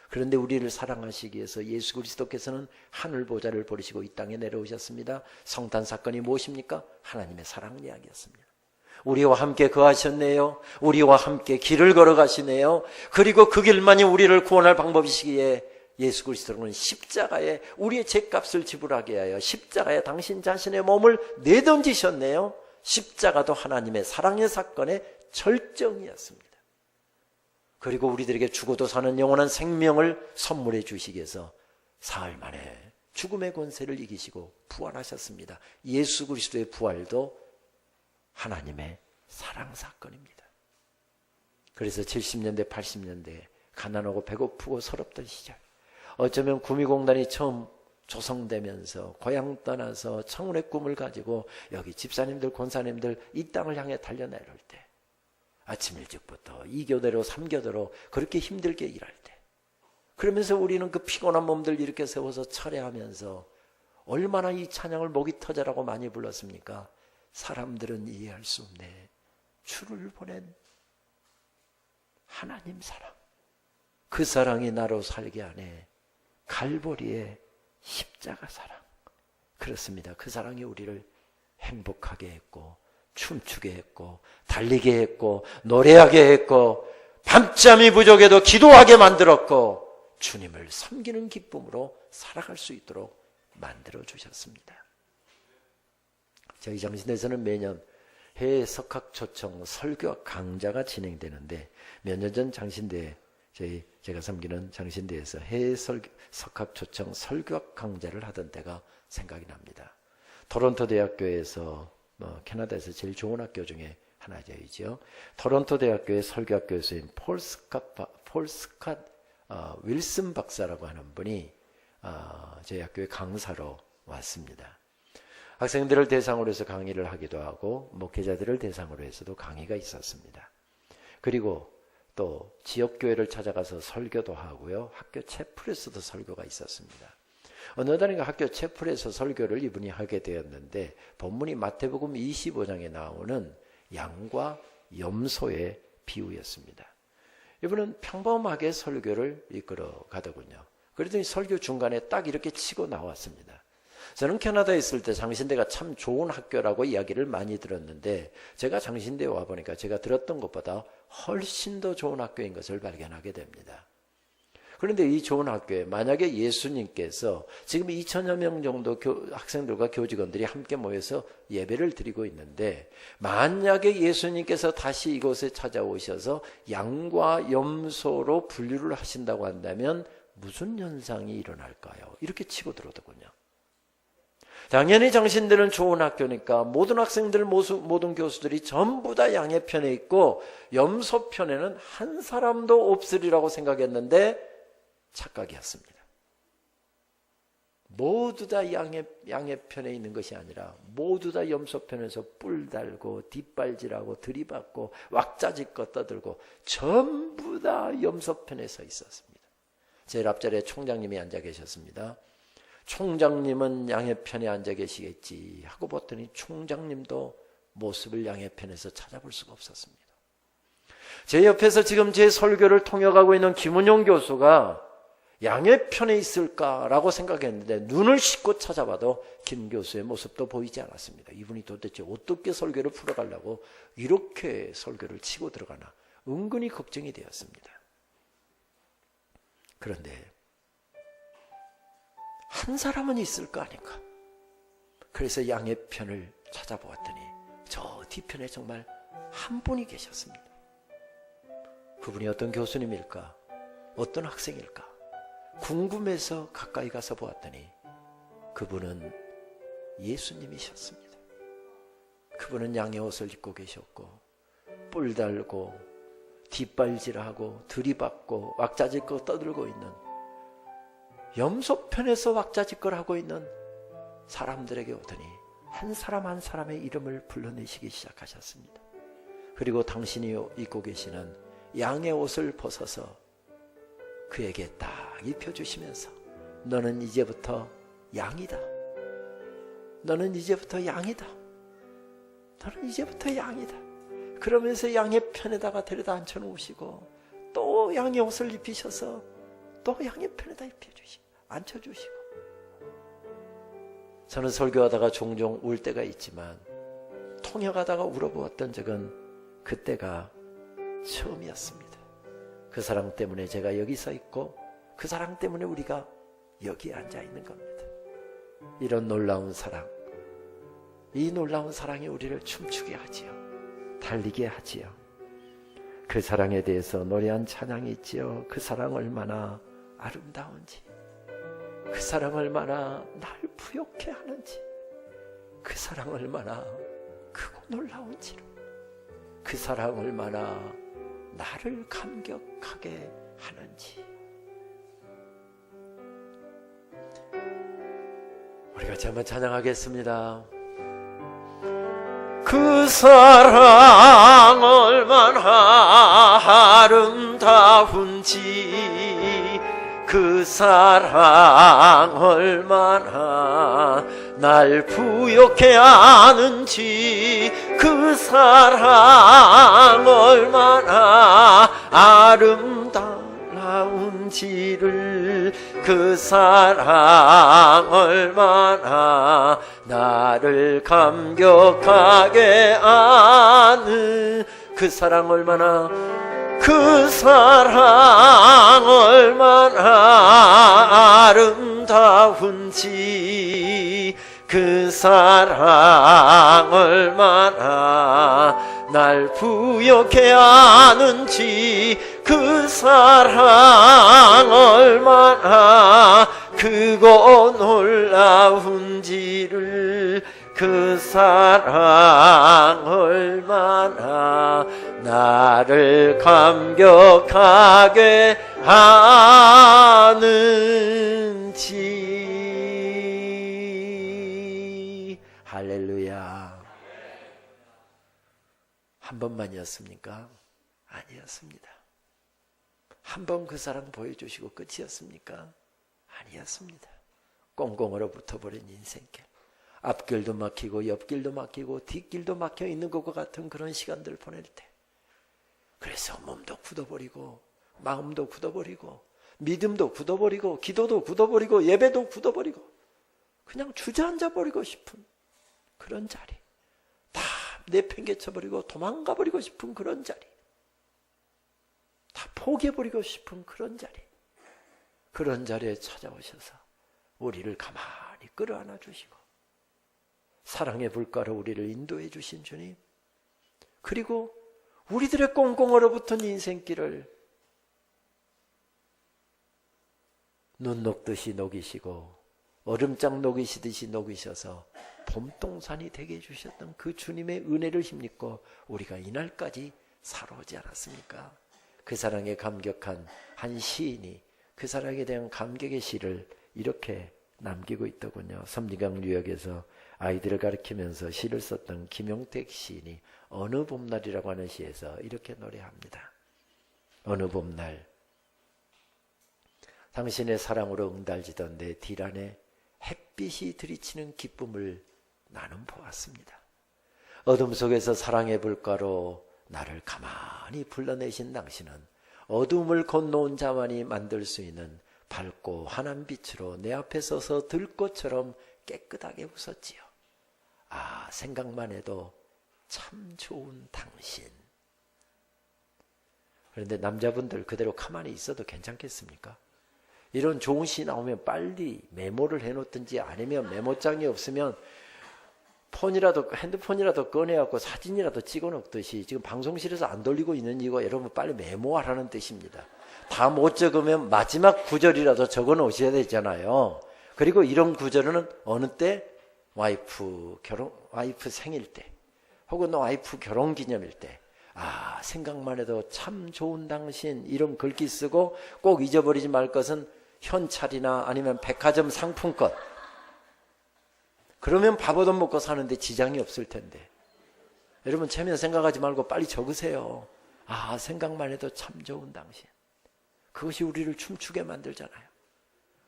그런데 우리를 사랑하시기 위해서 예수 그리스도께서는 하늘 보좌를 버리시고 이 땅에 내려오셨습니다. 성탄 사건이 무엇입니까? 하나님의 사랑 이야기였습니다. 우리와 함께 거하셨네요. 우리와 함께 길을 걸어가시네요. 그리고 그 길만이 우리를 구원할 방법이시기에 예수 그리스도는 십자가에 우리의 죄값을 지불하게 하여 십자가에 당신 자신의 몸을 내던지셨네요. 십자가도 하나님의 사랑의 사건의 절정이었습니다. 그리고 우리들에게 죽어도 사는 영원한 생명을 선물해 주시기 위해서 사흘 만에 죽음의 권세를 이기시고 부활하셨습니다. 예수 그리스도의 부활도 하나님의 사랑 사건입니다. 그래서 70년대 80년대 가난하고 배고프고 서럽던 시절, 어쩌면 구미공단이 처음 조성되면서 고향 떠나서 청운의 꿈을 가지고 여기 집사님들 권사님들 이 땅을 향해 달려내릴 때, 아침 일찍부터 2교대로 3교대로 그렇게 힘들게 일할 때, 그러면서 우리는 그 피곤한 몸들 이렇게 세워서 철회하면서 얼마나 이 찬양을 목이 터져라고 많이 불렀습니까? 사람들은 이해할 수 없네. 주를 보낸 하나님 사랑. 그 사랑이 나로 살게 하네. 갈보리의 십자가 사랑. 그렇습니다. 그 사랑이 우리를 행복하게 했고 춤추게 했고 달리게 했고 노래하게 했고 밤잠이 부족해도 기도하게 만들었고 주님을 섬기는 기쁨으로 살아갈 수 있도록 만들어 주셨습니다. 저희 장신대에서는 매년 해외 석학초청 설교 강좌가 진행되는데 몇 년 전 장신대에 제가 섬기는 장신대에서 해외 석학초청 설교 강좌를 하던 때가 생각이 납니다. 토론토 대학교에서 캐나다에서 제일 좋은 학교 중에 하나죠. 토론토 대학교의 설교학교에서인 폴 스캇 윌슨 박사라고 하는 분이 저희 학교의 강사로 왔습니다. 학생들을 대상으로 해서 강의를 하기도 하고 목회자들을 대상으로 해서도 강의가 있었습니다. 그리고 또 지역교회를 찾아가서 설교도 하고요. 학교 채플에서도 설교가 있었습니다. 어느 날인가 학교 채플에서 설교를 이분이 하게 되었는데 본문이 마태복음 25장에 나오는 양과 염소의 비유였습니다. 이분은 평범하게 설교를 이끌어 가더군요. 그러더니 설교 중간에 딱 이렇게 치고 나왔습니다. 저는 캐나다에 있을 때 장신대가 참 좋은 학교라고 이야기를 많이 들었는데 제가 장신대에 와보니까 제가 들었던 것보다 훨씬 더 좋은 학교인 것을 발견하게 됩니다. 그런데 이 좋은 학교에 만약에 예수님께서 지금 2천여 명 정도 학생들과 교직원들이 함께 모여서 예배를 드리고 있는데 만약에 예수님께서 다시 이곳에 찾아오셔서 양과 염소로 분류를 하신다고 한다면 무슨 현상이 일어날까요? 이렇게 치고 들어오더군요. 당연히 장신대는 좋은 학교니까 모든 학생들, 모든 교수들이 전부 다 양의 편에 있고 염소 편에는 한 사람도 없으리라고 생각했는데 착각이었습니다. 모두 다 양의 편에 있는 것이 아니라 모두 다 염소 편에서 뿔 달고 뒷발질하고 들이받고 왁자지껄 떠들고 전부 다 염소 편에 서 있었습니다. 제일 앞자리에 총장님이 앉아 계셨습니다. 총장님은 양의 편에 앉아 계시겠지 하고 봤더니 총장님도 모습을 양의 편에서 찾아볼 수가 없었습니다. 제 옆에서 지금 제 설교를 통역하고 있는 김은용 교수가 양의 편에 있을까라고 생각했는데 눈을 씻고 찾아봐도 김 교수의 모습도 보이지 않았습니다. 이분이 도대체 어떻게 설교를 풀어가려고 이렇게 설교를 치고 들어가나 은근히 걱정이 되었습니다. 그런데 한 사람은 있을 거 아닌가. 그래서 양의 편을 찾아보았더니 저 뒤편에 정말 한 분이 계셨습니다. 그분이 어떤 교수님일까? 어떤 학생일까? 궁금해서 가까이 가서 보았더니 그분은 예수님이셨습니다. 그분은 양의 옷을 입고 계셨고 뿔 달고 뒷발질하고 들이받고 왁자지껄 떠들고 있는, 염소편에서 왁자지껄 하고 있는 사람들에게 오더니 한 사람 한 사람의 이름을 불러내시기 시작하셨습니다. 그리고 당신이 입고 계시는 양의 옷을 벗어서 그에게 딱 입혀주시면서 너는 이제부터 양이다. 너는 이제부터 양이다. 너는 이제부터 양이다. 그러면서 양의 편에다가 데려다 앉혀놓으시고 또 양의 옷을 입히셔서 또 양의 편에다 입혀주시고 앉혀주시고. 저는 설교하다가 종종 울 때가 있지만 통역하다가 울어보았던 적은 그때가 처음이었습니다. 그 사랑 때문에 제가 여기 서 있고 그 사랑 때문에 우리가 여기에 앉아 있는 겁니다. 이런 놀라운 사랑, 이 놀라운 사랑이 우리를 춤추게 하지요. 달리게 하지요. 그 사랑에 대해서 노래한 찬양이 있지요. 그 사랑 얼마나 아름다운지, 그 사랑 얼마나 날 부욕해 하는지, 그 사랑 얼마나 크고 놀라운지를, 그 사랑 얼마나 나를 감격하게 하는지. 우리 같이 한번 찬양하겠습니다. 그 사랑 얼마나 아름다운지, 그 사랑 얼마나 날 부욕해 하는지, 그 사랑 얼마나 아름다운지를, 그 사랑 얼마나 나를 감격하게 하는, 그 사랑 얼마나, 그 사랑 얼마나 아름다운지, 그 사랑 얼마나 날 부욕해 하는지, 그 사랑 얼마나 크고 놀라운지를, 그 사랑 얼마나 나를 감격하게 하는지. 할렐루야. 한 번만이었습니까? 아니었습니다. 한 번 그 사랑 보여주시고 끝이었습니까? 아니었습니다. 꽁꽁 얼어붙어버린 인생길, 앞길도 막히고 옆길도 막히고 뒷길도 막혀 있는 것과 같은 그런 시간들을 보낼 때, 그래서 몸도 굳어버리고 마음도 굳어버리고 믿음도 굳어버리고 기도도 굳어버리고 예배도 굳어버리고 그냥 주저앉아버리고 싶은 그런 자리, 다 내팽개쳐버리고 도망가버리고 싶은 그런 자리, 다 포기해버리고 싶은 그런 자리, 그런 자리에 찾아오셔서 우리를 가만히 끌어안아 주시고 사랑의 불가로 우리를 인도해 주신 주님, 그리고 우리들의 꽁꽁 얼어붙은 인생길을 눈 녹듯이 녹이시고 얼음장 녹이시듯이 녹이셔서 봄동산이 되게 해주셨던 그 주님의 은혜를 힘입고 우리가 이날까지 살아오지 않았습니까? 그 사랑에 감격한 한 시인이 그 사랑에 대한 감격의 시를 이렇게 남기고 있더군요. 섬리강 유역에서 아이들을 가르치면서 시를 썼던 김용택 시인이 어느 봄날이라고 하는 시에서 이렇게 노래합니다. 어느 봄날 당신의 사랑으로 응달지던 내 딜 안에 햇빛이 들이치는 기쁨을 나는 보았습니다. 어둠 속에서 사랑의 불가로 나를 가만히 불러내신 당신은 어둠을 건너온 자만이 만들 수 있는 밝고 환한 빛으로 내 앞에 서서 들꽃처럼 깨끗하게 웃었지요. 아, 생각만 해도 참 좋은 당신. 그런데 남자분들 그대로 가만히 있어도 괜찮겠습니까? 이런 좋은 시 나오면 빨리 메모를 해놓든지 아니면 메모장이 없으면 핸드폰이라도 꺼내갖고 사진이라도 찍어 놓듯이 지금 방송실에서 안 돌리고 있는 이거 여러분 빨리 메모하라는 뜻입니다. 다 못 적으면 마지막 구절이라도 적어 놓으셔야 되잖아요. 그리고 이런 구절은 어느 때? 와이프 생일 때 혹은 와이프 결혼 기념일 때 생각만 해도 참 좋은 당신 이런 글귀 쓰고 꼭 잊어버리지 말 것은 현찰이나 아니면 백화점 상품권. 그러면 밥 얻어 먹고 사는데 지장이 없을 텐데. 여러분 체면 생각하지 말고 빨리 적으세요. 생각만 해도 참 좋은 당신. 그것이 우리를 춤추게 만들잖아요.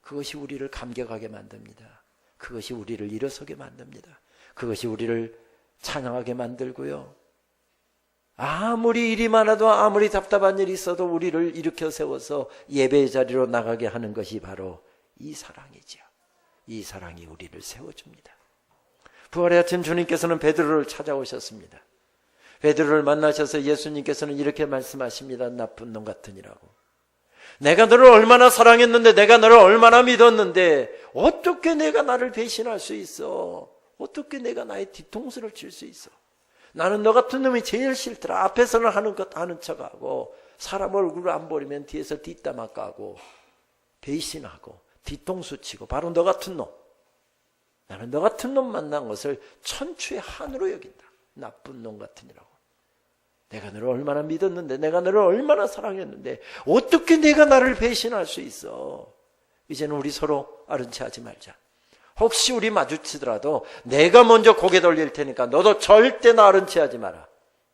그것이 우리를 감격하게 만듭니다. 그것이 우리를 일어서게 만듭니다. 그것이 우리를 찬양하게 만들고요. 아무리 일이 많아도 아무리 답답한 일이 있어도 우리를 일으켜 세워서 예배의 자리로 나가게 하는 것이 바로 이 사랑이죠. 이 사랑이 우리를 세워줍니다. 부활의 아침 주님께서는 베드로를 찾아오셨습니다. 베드로를 만나셔서 예수님께서는 이렇게 말씀하십니다. 나쁜 놈 같으니라고. 내가 너를 얼마나 사랑했는데 내가 너를 얼마나 믿었는데 어떻게 내가 나를 배신할 수 있어? 어떻게 내가 나의 뒤통수를 칠 수 있어? 나는 너 같은 놈이 제일 싫더라. 앞에서는 하는 것 하는 척하고 사람 얼굴을 안 보이면 뒤에서 뒷담화 까고 배신하고 뒤통수 치고 바로 너 같은 놈. 나는 너 같은 놈 만난 것을 천추의 한으로 여긴다. 나쁜 놈 같으니라고. 내가 너를 얼마나 믿었는데 내가 너를 얼마나 사랑했는데 어떻게 내가 나를 배신할 수 있어? 이제는 우리 서로 아른 체 하지 말자. 혹시 우리 마주치더라도 내가 먼저 고개 돌릴 테니까 너도 절대 나 아른 체 하지 마라.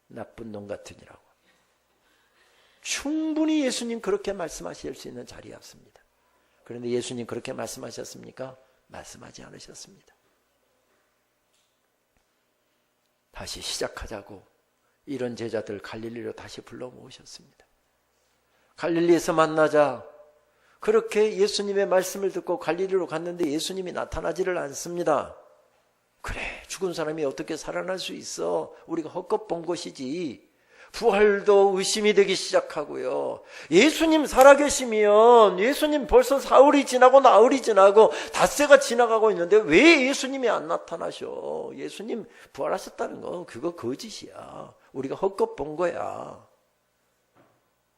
나쁜 놈 같으니라고. 충분히 예수님 그렇게 말씀하실 수 있는 자리였습니다. 그런데 예수님 그렇게 말씀하셨습니까? 말씀하지 않으셨습니다. 다시 시작하자고 이런 제자들 갈릴리로 다시 불러 모으셨습니다. 갈릴리에서 만나자. 그렇게 예수님의 말씀을 듣고 갈릴리로 갔는데 예수님이 나타나지를 않습니다. 그래, 죽은 사람이 어떻게 살아날 수 있어? 우리가 헛것 본 것이지. 부활도 의심이 되기 시작하고요. 예수님 살아계시면 예수님 벌써 사흘이 지나고 나흘이 지나고 닷새가 지나가고 있는데 왜 예수님이 안 나타나셔? 예수님 부활하셨다는 건 그거 거짓이야. 우리가 헛것 본 거야.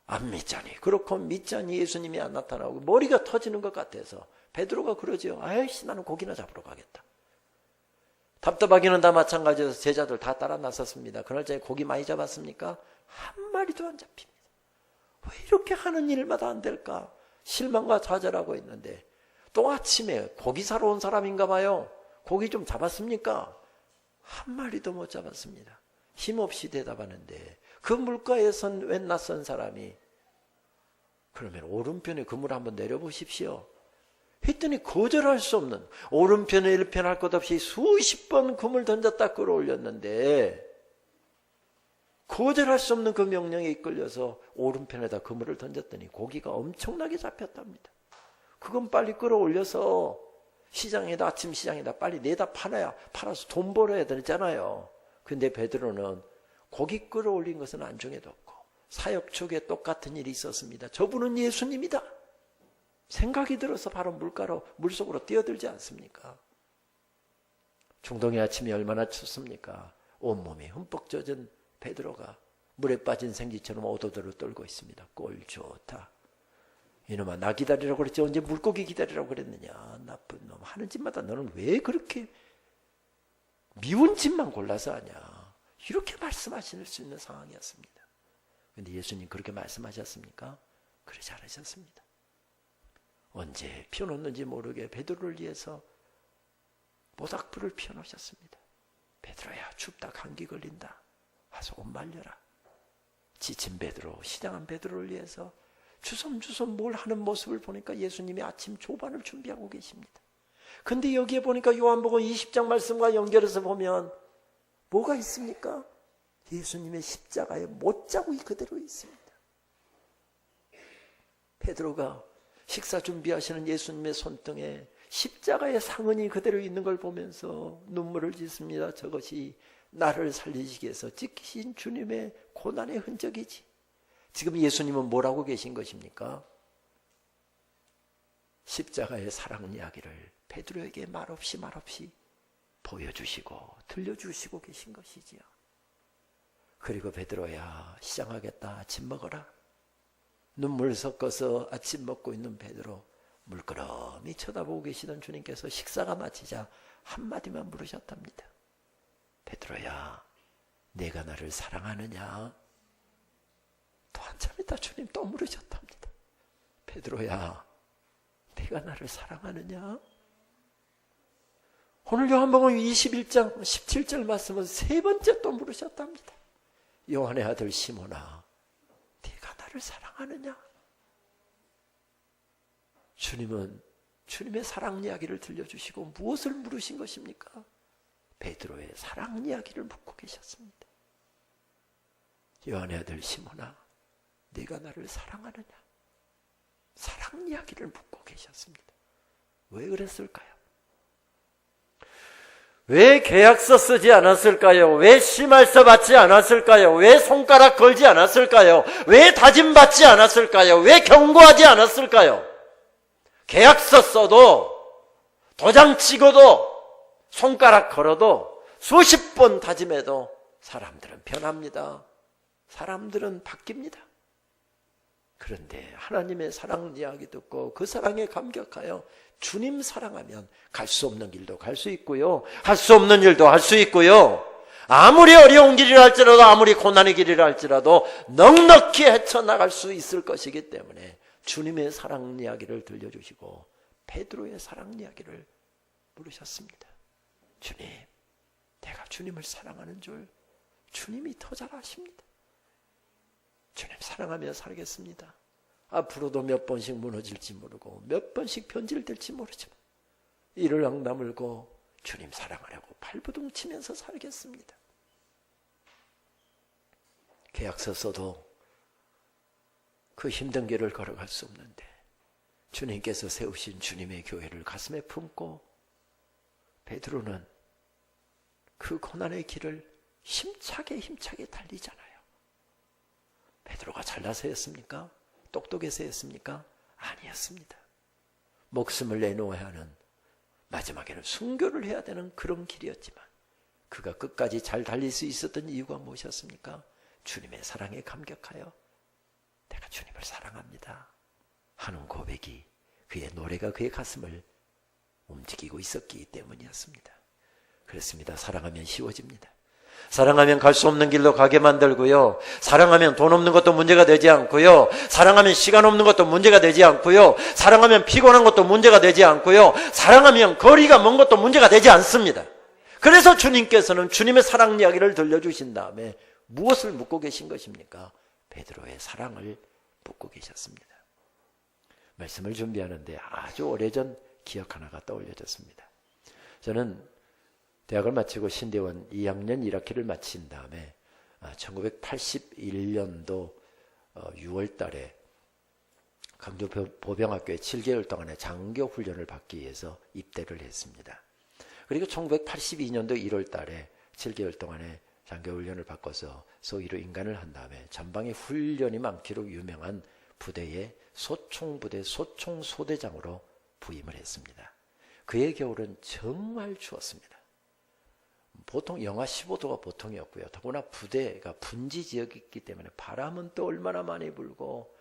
안 믿자니. 그렇고 믿자니 예수님이 안 나타나고 머리가 터지는 것 같아서 베드로가 그러죠. 아이씨 나는 고기나 잡으러 가겠다. 답답하기는 다 마찬가지여서 제자들 다 따라 나섰습니다. 그날 저녁에 고기 많이 잡았습니까? 한 마리도 안 잡힙니다. 왜 이렇게 하는 일마다 안 될까? 실망과 좌절하고 있는데 또 아침에 고기 사러 온 사람인가 봐요. 고기 좀 잡았습니까? 한 마리도 못 잡았습니다. 힘없이 대답하는데 그 물가에선 웬 낯선 사람이 그러면 오른편에 그물 한번 내려보십시오. 했더니 거절할 수 없는 오른편에 1편 할 것 없이 수십 번 금을 던졌다 끌어올렸는데 거절할 수 없는 그 명령에 이끌려서 오른편에다 그물을 던졌더니 고기가 엄청나게 잡혔답니다. 그건 빨리 끌어올려서 아침 시장에다 빨리 내다 팔아서 돈 벌어야 되잖아요. 근데 베드로는 고기 끌어올린 것은 안중에도 없고 사역 초기에 똑같은 일이 있었습니다. 저분은 예수님이다. 생각이 들어서 바로 물속으로 뛰어들지 않습니까? 중동의 아침이 얼마나 춥습니까? 온몸이 흠뻑 젖은 베드로가 물에 빠진 생쥐처럼 오도도로 떨고 있습니다. 꼴 좋다. 이놈아 나 기다리라고 그랬지 언제 물고기 기다리라고 그랬느냐. 나쁜 놈. 하는 짓마다 너는 왜 그렇게 미운 짓만 골라서 하냐. 이렇게 말씀하실 수 있는 상황이었습니다. 그런데 예수님 그렇게 말씀하셨습니까? 그러지 않으셨습니다. 언제 피워놓는지 모르게 베드로를 위해서 모닥불을 피워놓으셨습니다. 베드로야 춥다 감기 걸린다. 와서 옷 말려라. 지친 베드로 시장한 베드로를 위해서 주섬주섬 뭘 하는 모습을 보니까 예수님이 아침 조반을 준비하고 계십니다. 근데 여기에 보니까 요한복음 20장 말씀과 연결해서 보면 뭐가 있습니까? 예수님의 십자가에 못자국이 그대로 있습니다. 베드로가 식사 준비하시는 예수님의 손등에 십자가의 상흔이 그대로 있는 걸 보면서 눈물을 짓습니다. 저것이 나를 살리시기 위해서 찍히신 주님의 고난의 흔적이지. 지금 예수님은 뭐라고 계신 것입니까? 십자가의 사랑 이야기를 베드로에게 말없이 보여주시고 들려주시고 계신 것이지요. 그리고 베드로야, 시장하겠다. 아침 먹어라. 눈물 섞어서 아침 먹고 있는 베드로 물끄러미 쳐다보고 계시던 주님께서 식사가 마치자 한마디만 물으셨답니다. 베드로야, 내가 나를 사랑하느냐? 또 한참 있다 주님 또 물으셨답니다. 베드로야, 내가 나를 사랑하느냐? 오늘 요한복음 21장 17절 말씀은 세 번째 또 물으셨답니다. 요한의 아들 시몬아, 네가 나를 사랑하느냐? 주님은 주님의 사랑 이야기를 들려주시고 무엇을 물으신 것입니까? 베드로의 사랑 이야기를 묻고 계셨습니다. 요한의 아들 시몬아, 네가 나를 사랑하느냐? 사랑 이야기를 묻고 계셨습니다. 왜 그랬을까요? 왜 계약서 쓰지 않았을까요? 왜 심할서 받지 않았을까요? 왜 손가락 걸지 않았을까요? 왜 다짐 받지 않았을까요? 왜 경고하지 않았을까요? 계약서 써도 도장 찍어도 손가락 걸어도 수십 번 다짐해도 사람들은 변합니다. 사람들은 바뀝니다. 그런데 하나님의 사랑 이야기 듣고 그 사랑에 감격하여 주님 사랑하면 갈 수 없는 길도 갈 수 있고요, 할 수 없는 일도 할 수 있고요, 아무리 어려운 길이라 할지라도 아무리 고난의 길이라 할지라도 넉넉히 헤쳐나갈 수 있을 것이기 때문에 주님의 사랑 이야기를 들려주시고 베드로의 사랑 이야기를 물으셨습니다. 주님, 내가 주님을 사랑하는 줄 주님이 더 잘 아십니다. 주님 사랑하며 살겠습니다. 앞으로도 몇 번씩 무너질지 모르고 몇 번씩 변질될지 모르지만 이를 악다물고 주님 사랑하려고 발버둥 치면서 살겠습니다. 계약서 써도 그 힘든 길을 걸어갈 수 없는데 주님께서 세우신 주님의 교회를 가슴에 품고 베드로는 그 고난의 길을 힘차게 달리잖아요. 베드로가 잘나서 했습니까? 똑똑해서 했습니까? 아니었습니다. 목숨을 내놓아야 하는, 마지막에는 순교를 해야 되는 그런 길이었지만 그가 끝까지 잘 달릴 수 있었던 이유가 무엇이었습니까? 주님의 사랑에 감격하여 내가 주님을 사랑합니다 하는 고백이, 그의 노래가 그의 가슴을 움직이고 있었기 때문이었습니다. 그렇습니다. 사랑하면 쉬워집니다. 사랑하면 갈 수 없는 길로 가게 만들고요, 사랑하면 돈 없는 것도 문제가 되지 않고요, 사랑하면 시간 없는 것도 문제가 되지 않고요, 사랑하면 피곤한 것도 문제가 되지 않고요, 사랑하면 거리가 먼 것도 문제가 되지 않습니다. 그래서 주님께서는 주님의 사랑 이야기를 들려주신 다음에 무엇을 묻고 계신 것입니까? 베드로의 사랑을 묻고 계셨습니다. 말씀을 준비하는데 아주 오래전 기억 하나가 떠올려졌습니다. 저는 대학을 마치고 신대원 2학년 1학기를 마친 다음에 1981년도 6월 달에 강주 보병학교에 7개월 동안의 장교 훈련을 받기 위해서 입대를 했습니다. 그리고 1982년도 1월 달에 7개월 동안의 장교 훈련을 받고서 소위로 인간을 한 다음에 전방에 훈련이 많기로 유명한 부대의 소총부대 소총소대장으로 부임을 했습니다. 그의 겨울은 정말 추웠습니다. 보통 영하 15도가 보통이었고요. 더구나 부대가 분지 지역이기 때문에 바람은 또 얼마나 많이 불고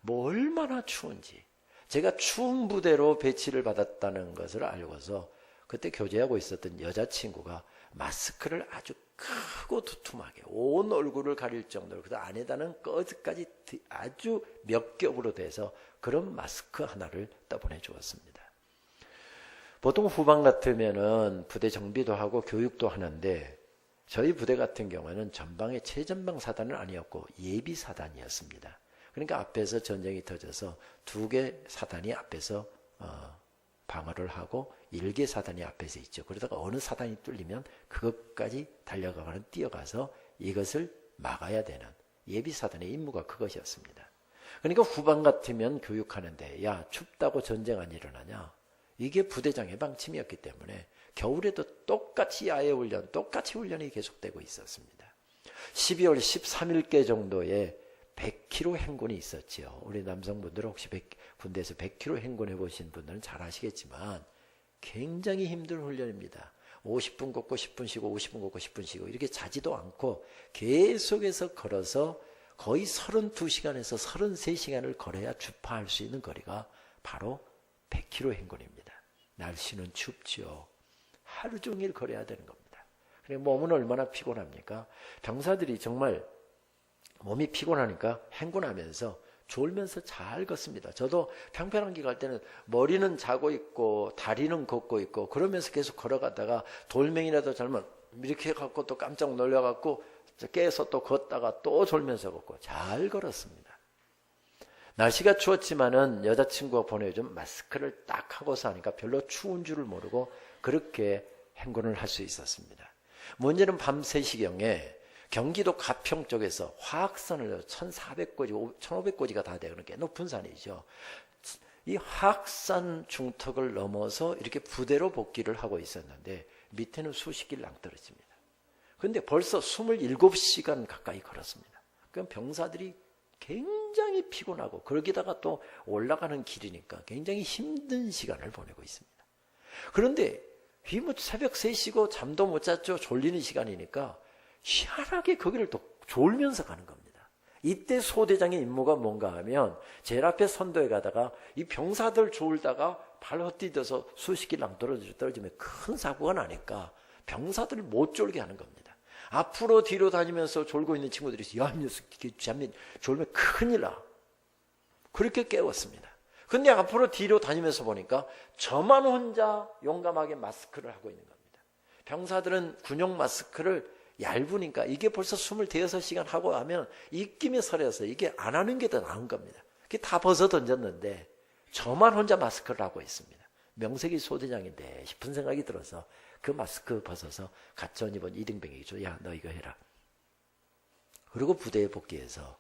뭐 얼마나 추운지, 제가 추운 부대로 배치를 받았다는 것을 알고서 그때 교제하고 있었던 여자친구가 마스크를 아주 크고 두툼하게 온 얼굴을 가릴 정도로, 그 안에다는 꺼즈까지 아주 몇 겹으로 돼서 그런 마스크 하나를 떠보내 주었습니다. 보통 후반 같으면은 부대 정비도 하고 교육도 하는데 저희 부대 같은 경우는 전방에 최전방 사단은 아니었고 예비 사단이었습니다. 그러니까 앞에서 전쟁이 터져서 2개 사단이 앞에서 방어를 하고 1개 사단이 앞에서 있죠. 그러다가 어느 사단이 뚫리면 그것까지 달려가거나 뛰어가서 이것을 막아야 되는 예비 사단의 임무가 그것이었습니다. 그러니까 후반 같으면 교육하는데, 야, 춥다고 전쟁 안 일어나냐? 이게 부대장의 방침이었기 때문에 겨울에도 똑같이 야외 훈련, 똑같이 훈련이 계속되고 있었습니다. 12월 13일께 정도의 100km 행군이 있었지요. 우리 남성분들은 혹시 군대에서 100km 행군해 보신 분들은 잘 아시겠지만 굉장히 힘든 훈련입니다. 50분 걷고 10분 쉬고 50분 걷고 10분 쉬고 이렇게 자지도 않고 계속해서 걸어서 거의 32시간에서 33시간을 걸어야 주파할 수 있는 거리가 바로 100km 행군입니다. 날씨는 춥죠. 하루 종일 걸어야 되는 겁니다. 그리고 몸은 얼마나 피곤합니까? 병사들이 정말 몸이 피곤하니까 행군하면서 졸면서 잘 걷습니다. 저도 평평한기 갈 때는 머리는 자고 있고 다리는 걷고 있고 그러면서 계속 걸어가다가 돌멩이라도 잘못 이렇게 해갖고 또 깜짝 놀려갖고 깨서 또 걷다가 또 졸면서 걷고 잘 걸었습니다. 날씨가 추웠지만은 여자친구가 보내준 마스크를 딱 하고서 하니까 별로 추운 줄을 모르고 그렇게 행군을 할 수 있었습니다. 문제는 밤 3시경에 경기도 가평 쪽에서 화학산을 1400고지, 1500고지가 다 되는 게 높은 산이죠. 이 화학산 중턱을 넘어서 이렇게 부대로 복귀를 하고 있었는데 밑에는 수십 길 낭떠러집니다. 그런데 벌써 27시간 가까이 걸었습니다. 그럼 병사들이 굉장히 피곤하고 거기다가 또 올라가는 길이니까 굉장히 힘든 시간을 보내고 있습니다. 그런데 새벽 3시고 잠도 못 잤죠. 졸리는 시간이니까 희한하게 거기를 또 졸면서 가는 겁니다. 이때 소대장의 임무가 뭔가 하면 제일 앞에 선도에 가다가 이 병사들 졸다가 발 헛디뎌서 수십 길 떨어지면 큰 사고가 나니까 병사들을 못 졸게 하는 겁니다. 앞으로 뒤로 다니면서 졸고 있는 친구들이 있어요. 야, 이 녀석 졸면 큰일 나. 그렇게 깨웠습니다. 근데 앞으로 뒤로 다니면서 보니까 저만 혼자 용감하게 마스크를 하고 있는 겁니다. 병사들은 군용 마스크를 얇으니까 이게 벌써 25시간 하고 하면 입김이 서려서 이게 안 하는 게 더 나은 겁니다. 그게 다 벗어 던졌는데 저만 혼자 마스크를 하고 있습니다. 명색이 소대장인데 싶은 생각이 들어서 그 마스크 벗어서 갓전 입은 이등병이죠. 야, 너 이거 해라. 그리고 부대에 복귀해서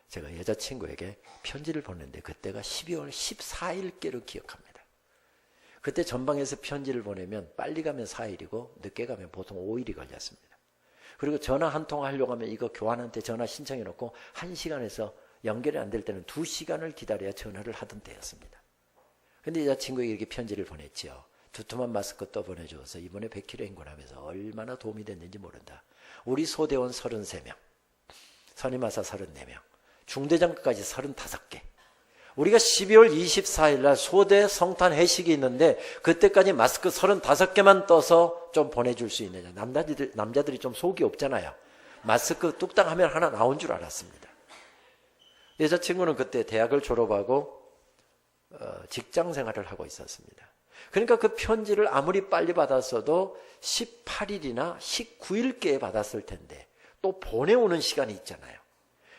제가 여자친구에게 편지를 보냈는데 그때가 12월 14일께로 기억합니다. 그때 전방에서 편지를 보내면 빨리 가면 4일이고 늦게 가면 보통 5일이 걸렸습니다. 그리고 전화 한 통 하려고 하면 이거 교환한테 전화 신청해 놓고 1시간에서 연결이 안 될 때는 2시간을 기다려야 전화를 하던 때였습니다. 근데 여자친구에게 이렇게 편지를 보냈죠. 두툼한 마스크 또 보내줘서 이번에 100km 행군하면서 얼마나 도움이 됐는지 모른다. 우리 소대원 33명, 선임하사 34명, 중대장까지 35개. 우리가 12월 24일 날 소대 성탄 회식이 있는데 그때까지 마스크 35개만 떠서 좀 보내줄 수 있느냐. 남자들이 좀 속이 없잖아요. 마스크 뚝딱 하면 하나 나온 줄 알았습니다. 여자친구는 그때 대학을 졸업하고 직장 생활을 하고 있었습니다. 그러니까 그 편지를 아무리 빨리 받았어도 18일이나 19일께 받았을 텐데 또 보내오는 시간이 있잖아요.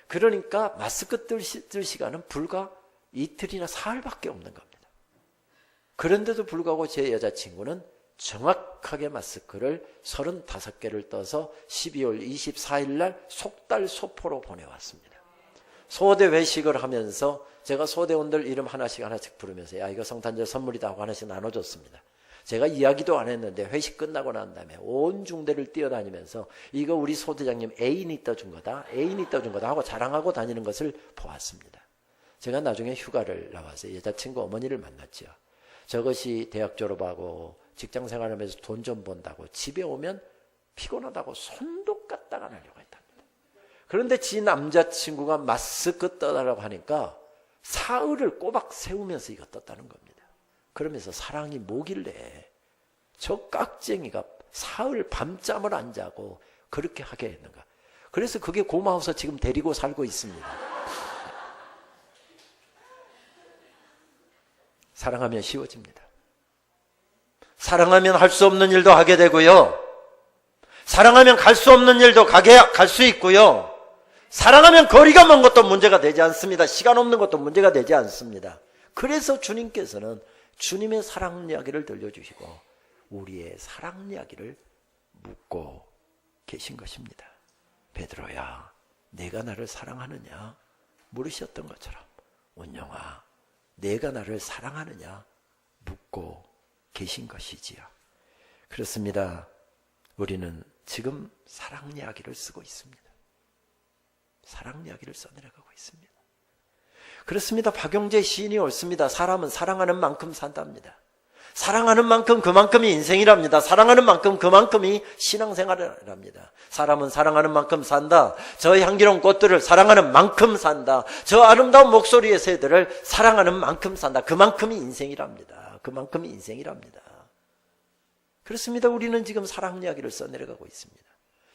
그러니까 마스크 뜰 시간은 불과 이틀이나 사흘밖에 없는 겁니다. 그런데도 불구하고 제 여자친구는 정확하게 마스크를 35개를 떠서 12월 24일 날 속달소포로 보내왔습니다. 소대 회식을 하면서 제가 소대원들 이름 하나씩 부르면서 야, 이거 성탄절 선물이다 하고 하나씩 나눠줬습니다. 제가 이야기도 안 했는데 회식 끝나고 난 다음에 온 중대를 뛰어다니면서 이거 우리 소대장님 애인이 떠준 거다, 애인이 떠준 거다 하고 자랑하고 다니는 것을 보았습니다. 제가 나중에 휴가를 나와서 여자친구 어머니를 만났죠. 저것이 대학 졸업하고 직장 생활하면서 돈 좀 번다고 집에 오면 피곤하다고 손도 깠다가 나려고 했답니다. 그런데 지 남자친구가 마스크 떠달라고 하니까 사흘을 꼬박 세우면서 이거 떴다는 겁니다. 그러면서 사랑이 뭐길래 저 깍쟁이가 사흘 밤잠을 안 자고 그렇게 하게 했는가. 그래서 그게 고마워서 지금 데리고 살고 있습니다. 사랑하면 쉬워집니다. 사랑하면 할 수 없는 일도 하게 되고요. 사랑하면 갈 수 없는 일도 갈 수 있고요. 사랑하면 거리가 먼 것도 문제가 되지 않습니다. 시간 없는 것도 문제가 되지 않습니다. 그래서 주님께서는 주님의 사랑 이야기를 들려주시고 우리의 사랑 이야기를 묻고 계신 것입니다. 베드로야, 내가 나를 사랑하느냐? 물으셨던 것처럼 원영아, 내가 나를 사랑하느냐? 묻고 계신 것이지요. 그렇습니다. 우리는 지금 사랑 이야기를 쓰고 있습니다. 사랑 이야기를 써내려가고 있습니다. 그렇습니다. 박용재 시인이 옳습니다. 사람은 사랑하는 만큼 산답니다. 사랑하는 만큼 그만큼이 인생이랍니다. 사랑하는 만큼 그만큼이 신앙생활이랍니다. 사람은 사랑하는 만큼 산다. 저 향기로운 꽃들을 사랑하는 만큼 산다. 저 아름다운 목소리의 새들을 사랑하는 만큼 산다. 그만큼이 인생이랍니다. 그만큼이 인생이랍니다. 그렇습니다. 우리는 지금 사랑 이야기를 써내려가고 있습니다.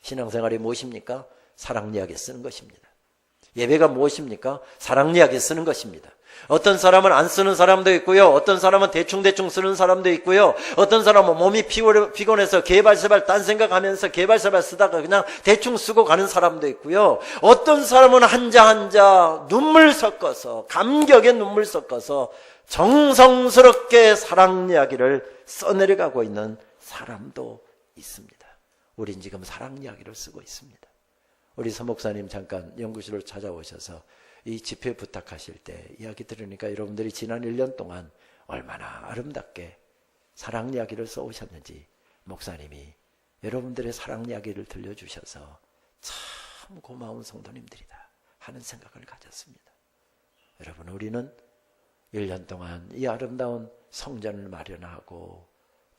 신앙생활이 무엇입니까? 사랑 이야기 쓰는 것입니다. 예배가 무엇입니까? 사랑 이야기 쓰는 것입니다. 어떤 사람은 안 쓰는 사람도 있고요. 어떤 사람은 대충대충 쓰는 사람도 있고요. 어떤 사람은 몸이 피곤해서 개발세발 딴 생각하면서 개발세발 쓰다가 그냥 대충 쓰고 가는 사람도 있고요. 어떤 사람은 한자 눈물 섞어서 감격에 눈물 섞어서 정성스럽게 사랑 이야기를 써내려가고 있는 사람도 있습니다. 우린 지금 사랑 이야기를 쓰고 있습니다. 우리 서목사님 잠깐 연구실로 찾아오셔서 이 집회 부탁하실 때 이야기 들으니까 여러분들이 지난 1년 동안 얼마나 아름답게 사랑 이야기를 써오셨는지 목사님이 여러분들의 사랑 이야기를 들려주셔서 참 고마운 성도님들이다 하는 생각을 가졌습니다. 여러분, 우리는 1년 동안 이 아름다운 성전을 마련하고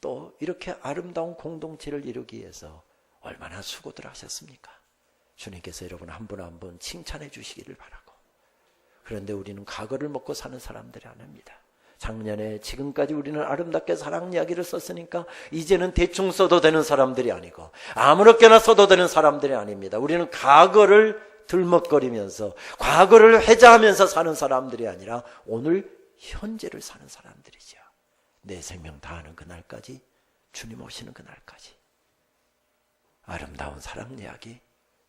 또 이렇게 아름다운 공동체를 이루기 위해서 얼마나 수고들 하셨습니까? 주님께서 여러분 한 분 한 분 칭찬해 주시기를 바라고, 그런데 우리는 과거를 먹고 사는 사람들이 아닙니다. 작년에 지금까지 우리는 아름답게 사랑 이야기를 썼으니까 이제는 대충 써도 되는 사람들이 아니고 아무렇게나 써도 되는 사람들이 아닙니다. 우리는 과거를 들먹거리면서 과거를 회자하면서 사는 사람들이 아니라 오늘 현재를 사는 사람들이죠. 내 생명 다하는 그날까지, 주님 오시는 그날까지 아름다운 사랑 이야기,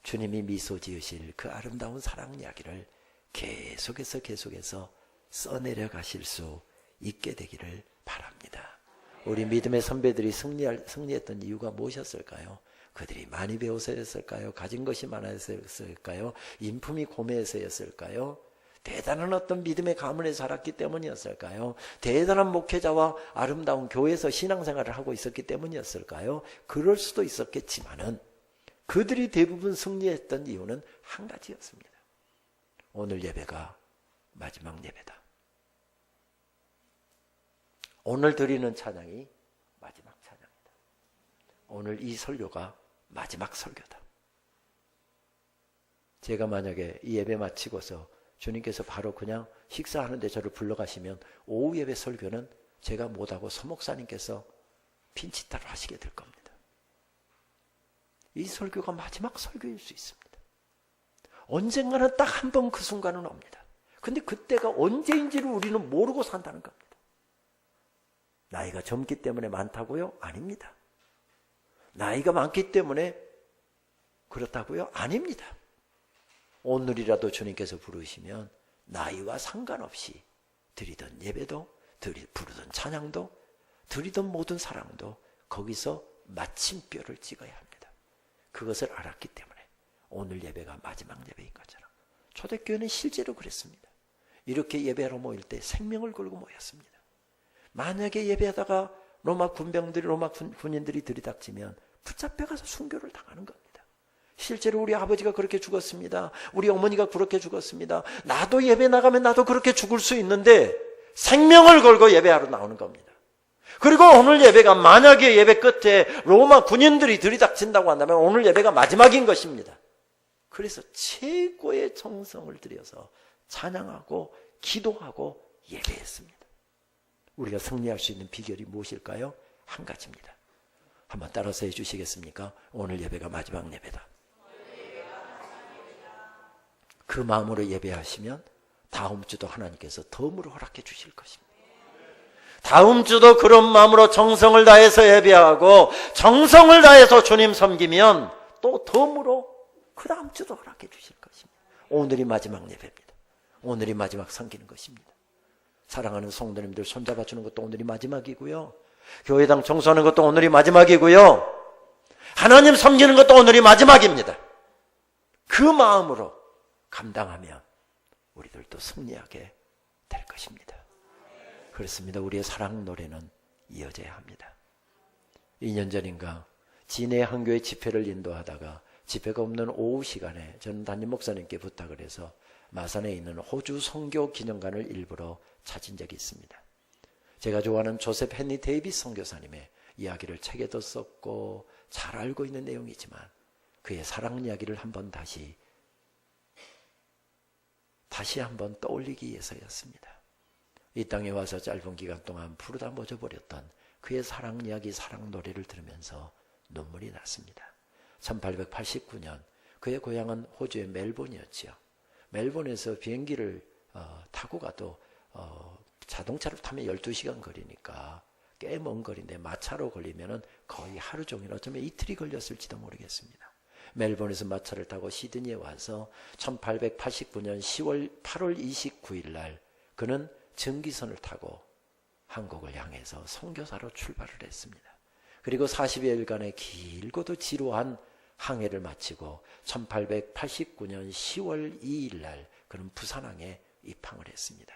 주님이 미소 지으실 그 아름다운 사랑 이야기를 계속해서 써내려 가실 수 있게 되기를 바랍니다. 우리 믿음의 선배들이 승리했던 이유가 무엇이었을까요? 그들이 많이 배워서였을까요? 가진 것이 많아서였을까요? 인품이 고매해서였을까요? 대단한 어떤 믿음의 가문에 자랐기 때문이었을까요? 대단한 목회자와 아름다운 교회에서 신앙생활을 하고 있었기 때문이었을까요? 그럴 수도 있었겠지만은 그들이 대부분 승리했던 이유는 한 가지였습니다. 오늘 예배가 마지막 예배다. 오늘 드리는 찬양이 마지막 찬양이다. 오늘 이 설교가 마지막 설교다. 제가 만약에 이 예배 마치고서 주님께서 바로 그냥 식사하는데 저를 불러가시면 오후 예배 설교는 제가 못하고 서목사님께서 핀치타를 하시게 될 겁니다. 이 설교가 마지막 설교일 수 있습니다. 언젠가는 딱 한 번 그 순간은 옵니다. 근데 그때가 언제인지를 우리는 모르고 산다는 겁니다. 나이가 젊기 때문에 많다고요? 아닙니다. 나이가 많기 때문에 그렇다고요? 아닙니다. 오늘이라도 주님께서 부르시면 나이와 상관없이 드리던 예배도, 부르던 찬양도, 드리던 모든 사랑도 거기서 마침표를 찍어야 합니다. 그것을 알았기 때문에 오늘 예배가 마지막 예배인 것처럼 초대교회는 실제로 그랬습니다. 이렇게 예배하러 모일 때 생명을 걸고 모였습니다. 만약에 예배하다가 로마 군인들이 들이닥치면 붙잡혀가서 순교를 당하는 겁니다. 실제로 우리 아버지가 그렇게 죽었습니다. 우리 어머니가 그렇게 죽었습니다. 나도 예배 나가면 나도 그렇게 죽을 수 있는데 생명을 걸고 예배하러 나오는 겁니다. 그리고 오늘 예배가 만약에 예배 끝에 로마 군인들이 들이닥친다고 한다면 오늘 예배가 마지막인 것입니다. 그래서 최고의 정성을 들여서 찬양하고 기도하고 예배했습니다. 우리가 승리할 수 있는 비결이 무엇일까요? 한 가지입니다. 한번 따라서 해주시겠습니까? 오늘 예배가 마지막 예배다. 그 마음으로 예배하시면 다음 주도 하나님께서 덤으로 허락해 주실 것입니다. 다음 주도 그런 마음으로 정성을 다해서 예배하고 정성을 다해서 주님 섬기면 또 덤으로 그 다음 주도 허락해 주실 것입니다. 오늘이 마지막 예배입니다. 오늘이 마지막 섬기는 것입니다. 사랑하는 성도님들 손잡아주는 것도 오늘이 마지막이고요. 교회당 청소하는 것도 오늘이 마지막이고요. 하나님 섬기는 것도 오늘이 마지막입니다. 그 마음으로 감당하면 우리들도 승리하게 될 것입니다. 그렇습니다. 우리의 사랑 노래는 이어져야 합니다. 2년 전인가 진해 한교회 집회를 인도하다가 집회가 없는 오후 시간에 저는 담임 목사님께 부탁을 해서 마산에 있는 호주 선교 기념관을 일부러 찾은 적이 있습니다. 제가 좋아하는 조셉 헨리 데이비스 선교사님의 이야기를 책에도 썼고 잘 알고 있는 내용이지만 그의 사랑 이야기를 한번 다시 한번 떠올리기 위해서였습니다. 이 땅에 와서 짧은 기간 동안 부르다 멎어버렸던 그의 사랑 이야기, 사랑 노래를 들으면서 눈물이 났습니다. 1889년 그의 고향은 호주의 멜본이었지요. 멜본에서 비행기를 타고 가도 자동차를 타면 12시간 거리니까 꽤 먼 거리인데 마차로 걸리면 거의 하루 종일 어쩌면 이틀이 걸렸을지도 모르겠습니다. 멜본에서 마차를 타고 시드니에 와서 1889년 8월 29일 날 그는 전기선을 타고 한국을 향해서 선교사로 출발을 했습니다. 그리고 40여일간의 길고도 지루한 항해를 마치고 1889년 10월 2일 날 그는 부산항에 입항을 했습니다.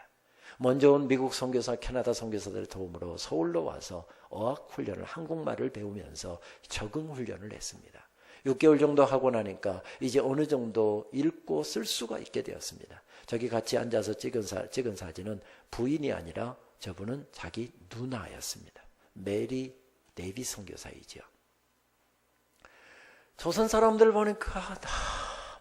먼저 온 미국 선교사, 캐나다 선교사들의 도움으로 서울로 와서 어학훈련을, 한국말을 배우면서 적응훈련을 했습니다. 6개월 정도 하고 나니까 이제 어느 정도 읽고 쓸 수가 있게 되었습니다. 저기 같이 앉아서 찍은 사진은 부인이 아니라 저분은 자기 누나였습니다. 메리 데이비 선교사이죠. 조선 사람들 보니까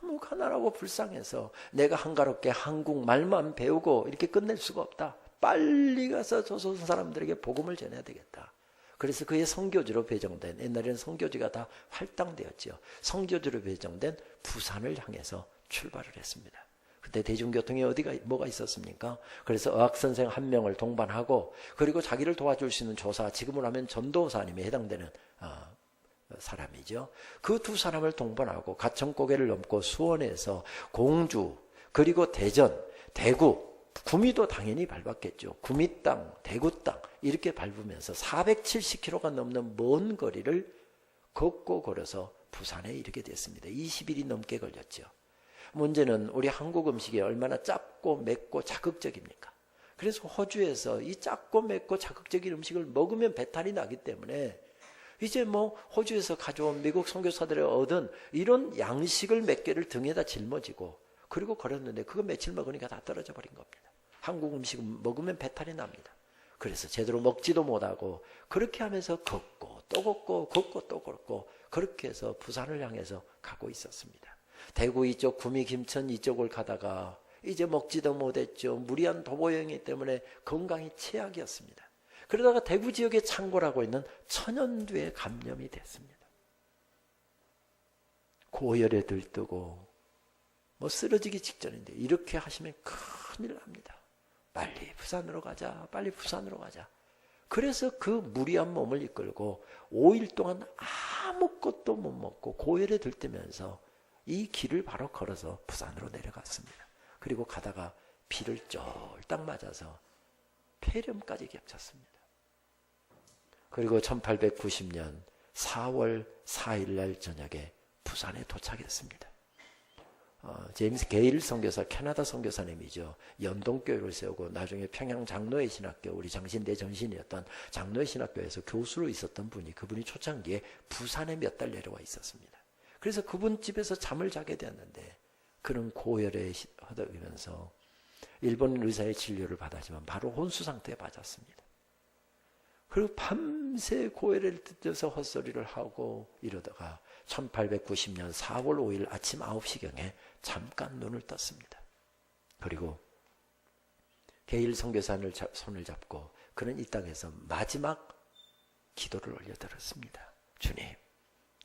너무 가난하고 불쌍해서 내가 한가롭게 한국말만 배우고 이렇게 끝낼 수가 없다. 빨리 가서 조선 사람들에게 복음을 전해야 되겠다. 그래서 그의 선교지로 배정된, 옛날에는 선교지가 다 할당되었죠. 선교지로 배정된 부산을 향해서 출발을 했습니다. 그때 대중교통에 뭐가 있었습니까? 그래서 어학선생 한 명을 동반하고 그리고 자기를 도와줄 수 있는 조사, 지금으로 하면 전도사님에 해당되는 사람이죠. 그 두 사람을 동반하고 가천고개를 넘고 수원에서 공주, 그리고 대전, 대구, 구미도 당연히 밟았겠죠. 구미 땅, 대구 땅 이렇게 밟으면서 470km가 넘는 먼 거리를 걷고 걸어서 부산에 이르게 됐습니다. 20일이 넘게 걸렸죠. 문제는 우리 한국 음식이 얼마나 짭고 맵고 자극적입니까? 그래서 호주에서 이 짭고 맵고 자극적인 음식을 먹으면 배탈이 나기 때문에 이제 호주에서 가져온 미국 선교사들의 얻은 이런 양식을 몇 개를 등에다 짊어지고 그리고 걸었는데 그거 며칠 먹으니까 다 떨어져 버린 겁니다. 한국 음식 먹으면 배탈이 납니다. 그래서 제대로 먹지도 못하고 그렇게 하면서 걷고 또 걷고 걷고 또 걷고 그렇게 해서 부산을 향해서 가고 있었습니다. 대구 이쪽 구미 김천 이쪽을 가다가 이제 먹지도 못했죠. 무리한 도보여행 때문에 건강이 최악이었습니다. 그러다가 대구 지역에 창궐하고 있는 천연두에 감염이 됐습니다. 고열에 들뜨고 쓰러지기 직전인데 이렇게 하시면 큰일 납니다. 빨리 부산으로 가자. 빨리 부산으로 가자. 그래서 그 무리한 몸을 이끌고 5일 동안 아무것도 못 먹고 고열에 들뜨면서 이 길을 바로 걸어서 부산으로 내려갔습니다. 그리고 가다가 비를 쫄딱 맞아서 폐렴까지 겹쳤습니다. 그리고 1890년 4월 4일 날 저녁에 부산에 도착했습니다. 제임스 게일 선교사, 캐나다 선교사님이죠. 연동교회를 세우고 나중에 평양 장로회 신학교, 우리 장신대 전신이었던 장로회 신학교에서 교수로 있었던 분이, 그분이 초창기에 부산에 몇 달 내려와 있었습니다. 그래서 그분 집에서 잠을 자게 되었는데 그는 고열에 허덕이면서 일본 의사의 진료를 받았지만 바로 혼수 상태에 빠졌습니다. 그리고 밤새 고열을 듣어서 헛소리를 하고 이러다가 1890년 4월 5일 아침 9시경에 잠깐 눈을 떴습니다. 그리고 게일 선교사를 손을 잡고 그는 이 땅에서 마지막 기도를 올려드렸습니다. 주님,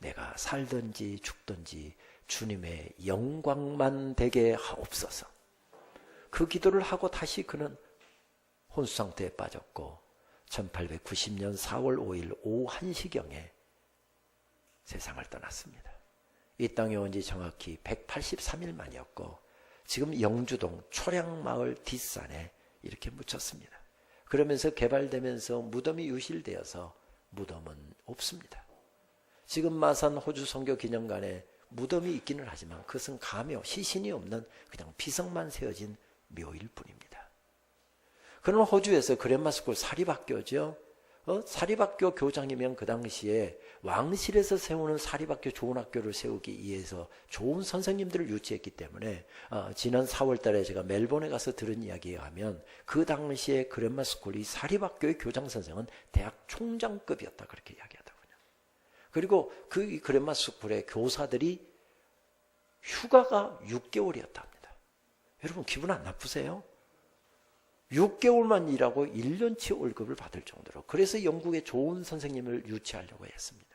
내가 살든지 죽든지 주님의 영광만 되게 하옵소서. 그 기도를 하고 다시 그는 혼수 상태에 빠졌고 1890년 4월 5일 오후 1시경에 세상을 떠났습니다. 이 땅에 온 지 정확히 183일 만이었고 지금 영주동 초량마을 뒷산에 이렇게 묻혔습니다. 그러면서 개발되면서 무덤이 유실되어서 무덤은 없습니다. 지금 마산 호주 선교 기념관에 무덤이 있기는 하지만 그것은 가묘, 시신이 없는 그냥 비석만 세워진 묘일 뿐입니다. 그는 호주에서 그랜마스쿨 사립학교죠. 사립학교 교장이면 그 당시에 왕실에서 세우는 사립학교 좋은 학교를 세우기 위해서 좋은 선생님들을 유치했기 때문에 지난 4월 달에 제가 멜번에 가서 들은 이야기에 하면 그 당시에 그랜마 스쿨이 사립학교의 교장 선생은 대학 총장급이었다 그렇게 이야기하더군요. 그리고 그 그랜마 스쿨의 교사들이 휴가가 6개월이었답니다. 여러분 기분 안 나쁘세요? 6개월만 일하고 1년치 월급을 받을 정도로. 그래서 영국에 좋은 선생님을 유치하려고 했습니다.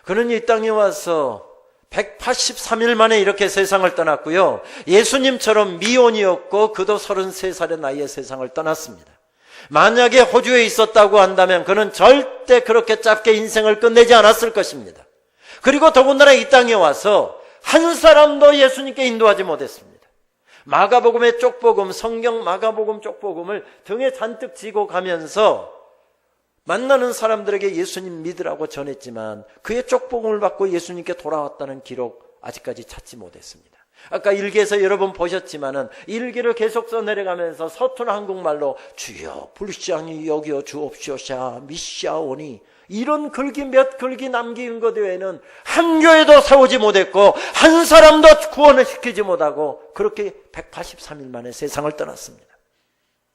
그는 이 땅에 와서 183일 만에 이렇게 세상을 떠났고요. 예수님처럼 미혼이었고 그도 33살의 나이에 세상을 떠났습니다. 만약에 호주에 있었다고 한다면 그는 절대 그렇게 짧게 인생을 끝내지 않았을 것입니다. 그리고 더군다나 이 땅에 와서 한 사람도 예수님께 인도하지 못했습니다. 마가복음의 쪽복음, 성경 마가복음 쪽복음을 등에 잔뜩 지고 가면서 만나는 사람들에게 예수님 믿으라고 전했지만 그의 쪽복음을 받고 예수님께 돌아왔다는 기록 아직까지 찾지 못했습니다. 아까 일기에서 여러분 보셨지만은 일기를 계속 써내려가면서 서툰 한국말로 주여 불쌍히 여겨 주옵시오샤 미시아오니 이런 글귀 몇 글귀 남긴 것 외에는 한 교회도 세우지 못했고 한 사람도 구원을 시키지 못하고 그렇게 183일 만에 세상을 떠났습니다.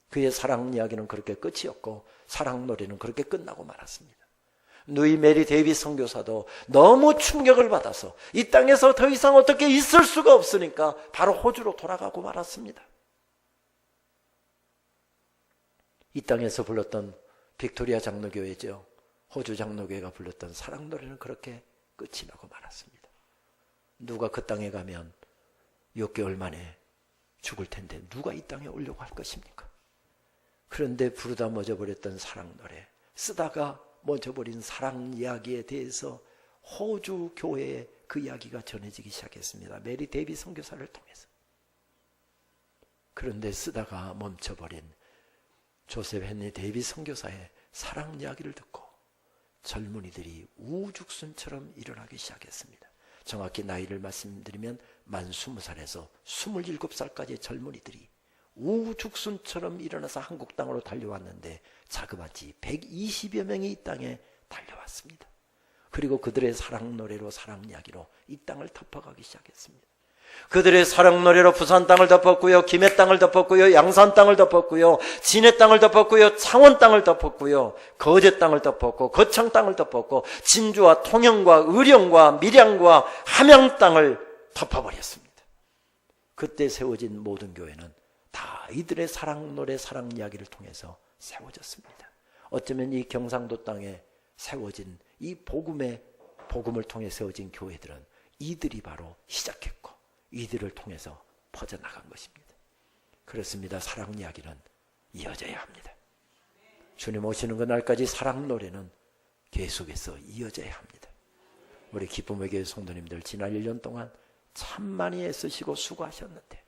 그의 사랑 이야기는 그렇게 끝이었고 사랑 노래는 그렇게 끝나고 말았습니다. 누이 메리 데이비 선교사도 너무 충격을 받아서 이 땅에서 더 이상 어떻게 있을 수가 없으니까 바로 호주로 돌아가고 말았습니다. 이 땅에서 불렀던 빅토리아 장로교회죠. 호주 장로교회가 불렀던 사랑 노래는 그렇게 끝이 나고 말았습니다. 누가 그 땅에 가면 6개월 만에 죽을 텐데 누가 이 땅에 오려고 할 것입니까? 그런데 부르다 멎어버렸던 사랑 노래, 쓰다가 멎어버린 사랑 이야기에 대해서 호주 교회에 그 이야기가 전해지기 시작했습니다. 메리 데이비 선교사를 통해서. 그런데 쓰다가 멈춰버린 조셉 헨리 데이비 선교사의 사랑 이야기를 듣고 젊은이들이 우죽순처럼 일어나기 시작했습니다. 정확히 나이를 말씀드리면 만 20살에서 27살까지의 젊은이들이 우죽순처럼 일어나서 한국 땅으로 달려왔는데 자그마치 120여 명이 이 땅에 달려왔습니다. 그리고 그들의 사랑 노래로 사랑 이야기로 이 땅을 덮어가기 시작했습니다. 그들의 사랑 노래로 부산 땅을 덮었고요, 김해 땅을 덮었고요, 양산 땅을 덮었고요, 진해 땅을 덮었고요, 창원 땅을 덮었고요, 거제 땅을 덮었고 거창 땅을 덮었고 진주와 통영과 의령과 밀양과 함양 땅을 덮어버렸습니다. 그때 세워진 모든 교회는 다 이들의 사랑 노래, 사랑 이야기를 통해서 세워졌습니다. 어쩌면 이 경상도 땅에 세워진 이 복음을 통해 세워진 교회들은 이들이 바로 시작했고 이들을 통해서 퍼져나간 것입니다. 그렇습니다. 사랑 이야기는 이어져야 합니다. 주님 오시는 그날까지 사랑 노래는 계속해서 이어져야 합니다. 우리 기쁨의 교회 성도님들 지난 1년 동안 참 많이 애쓰시고 수고하셨는데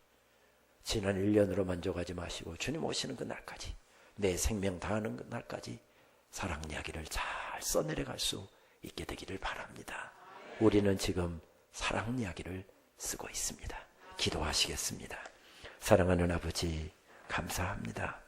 지난 1년으로 만족하지 마시고 주님 오시는 그날까지 내 생명 다하는 그날까지 사랑 이야기를 잘 써내려갈 수 있게 되기를 바랍니다. 우리는 지금 사랑 이야기를 쓰고 있습니다. 기도하시겠습니다. 사랑하는 아버지 감사합니다.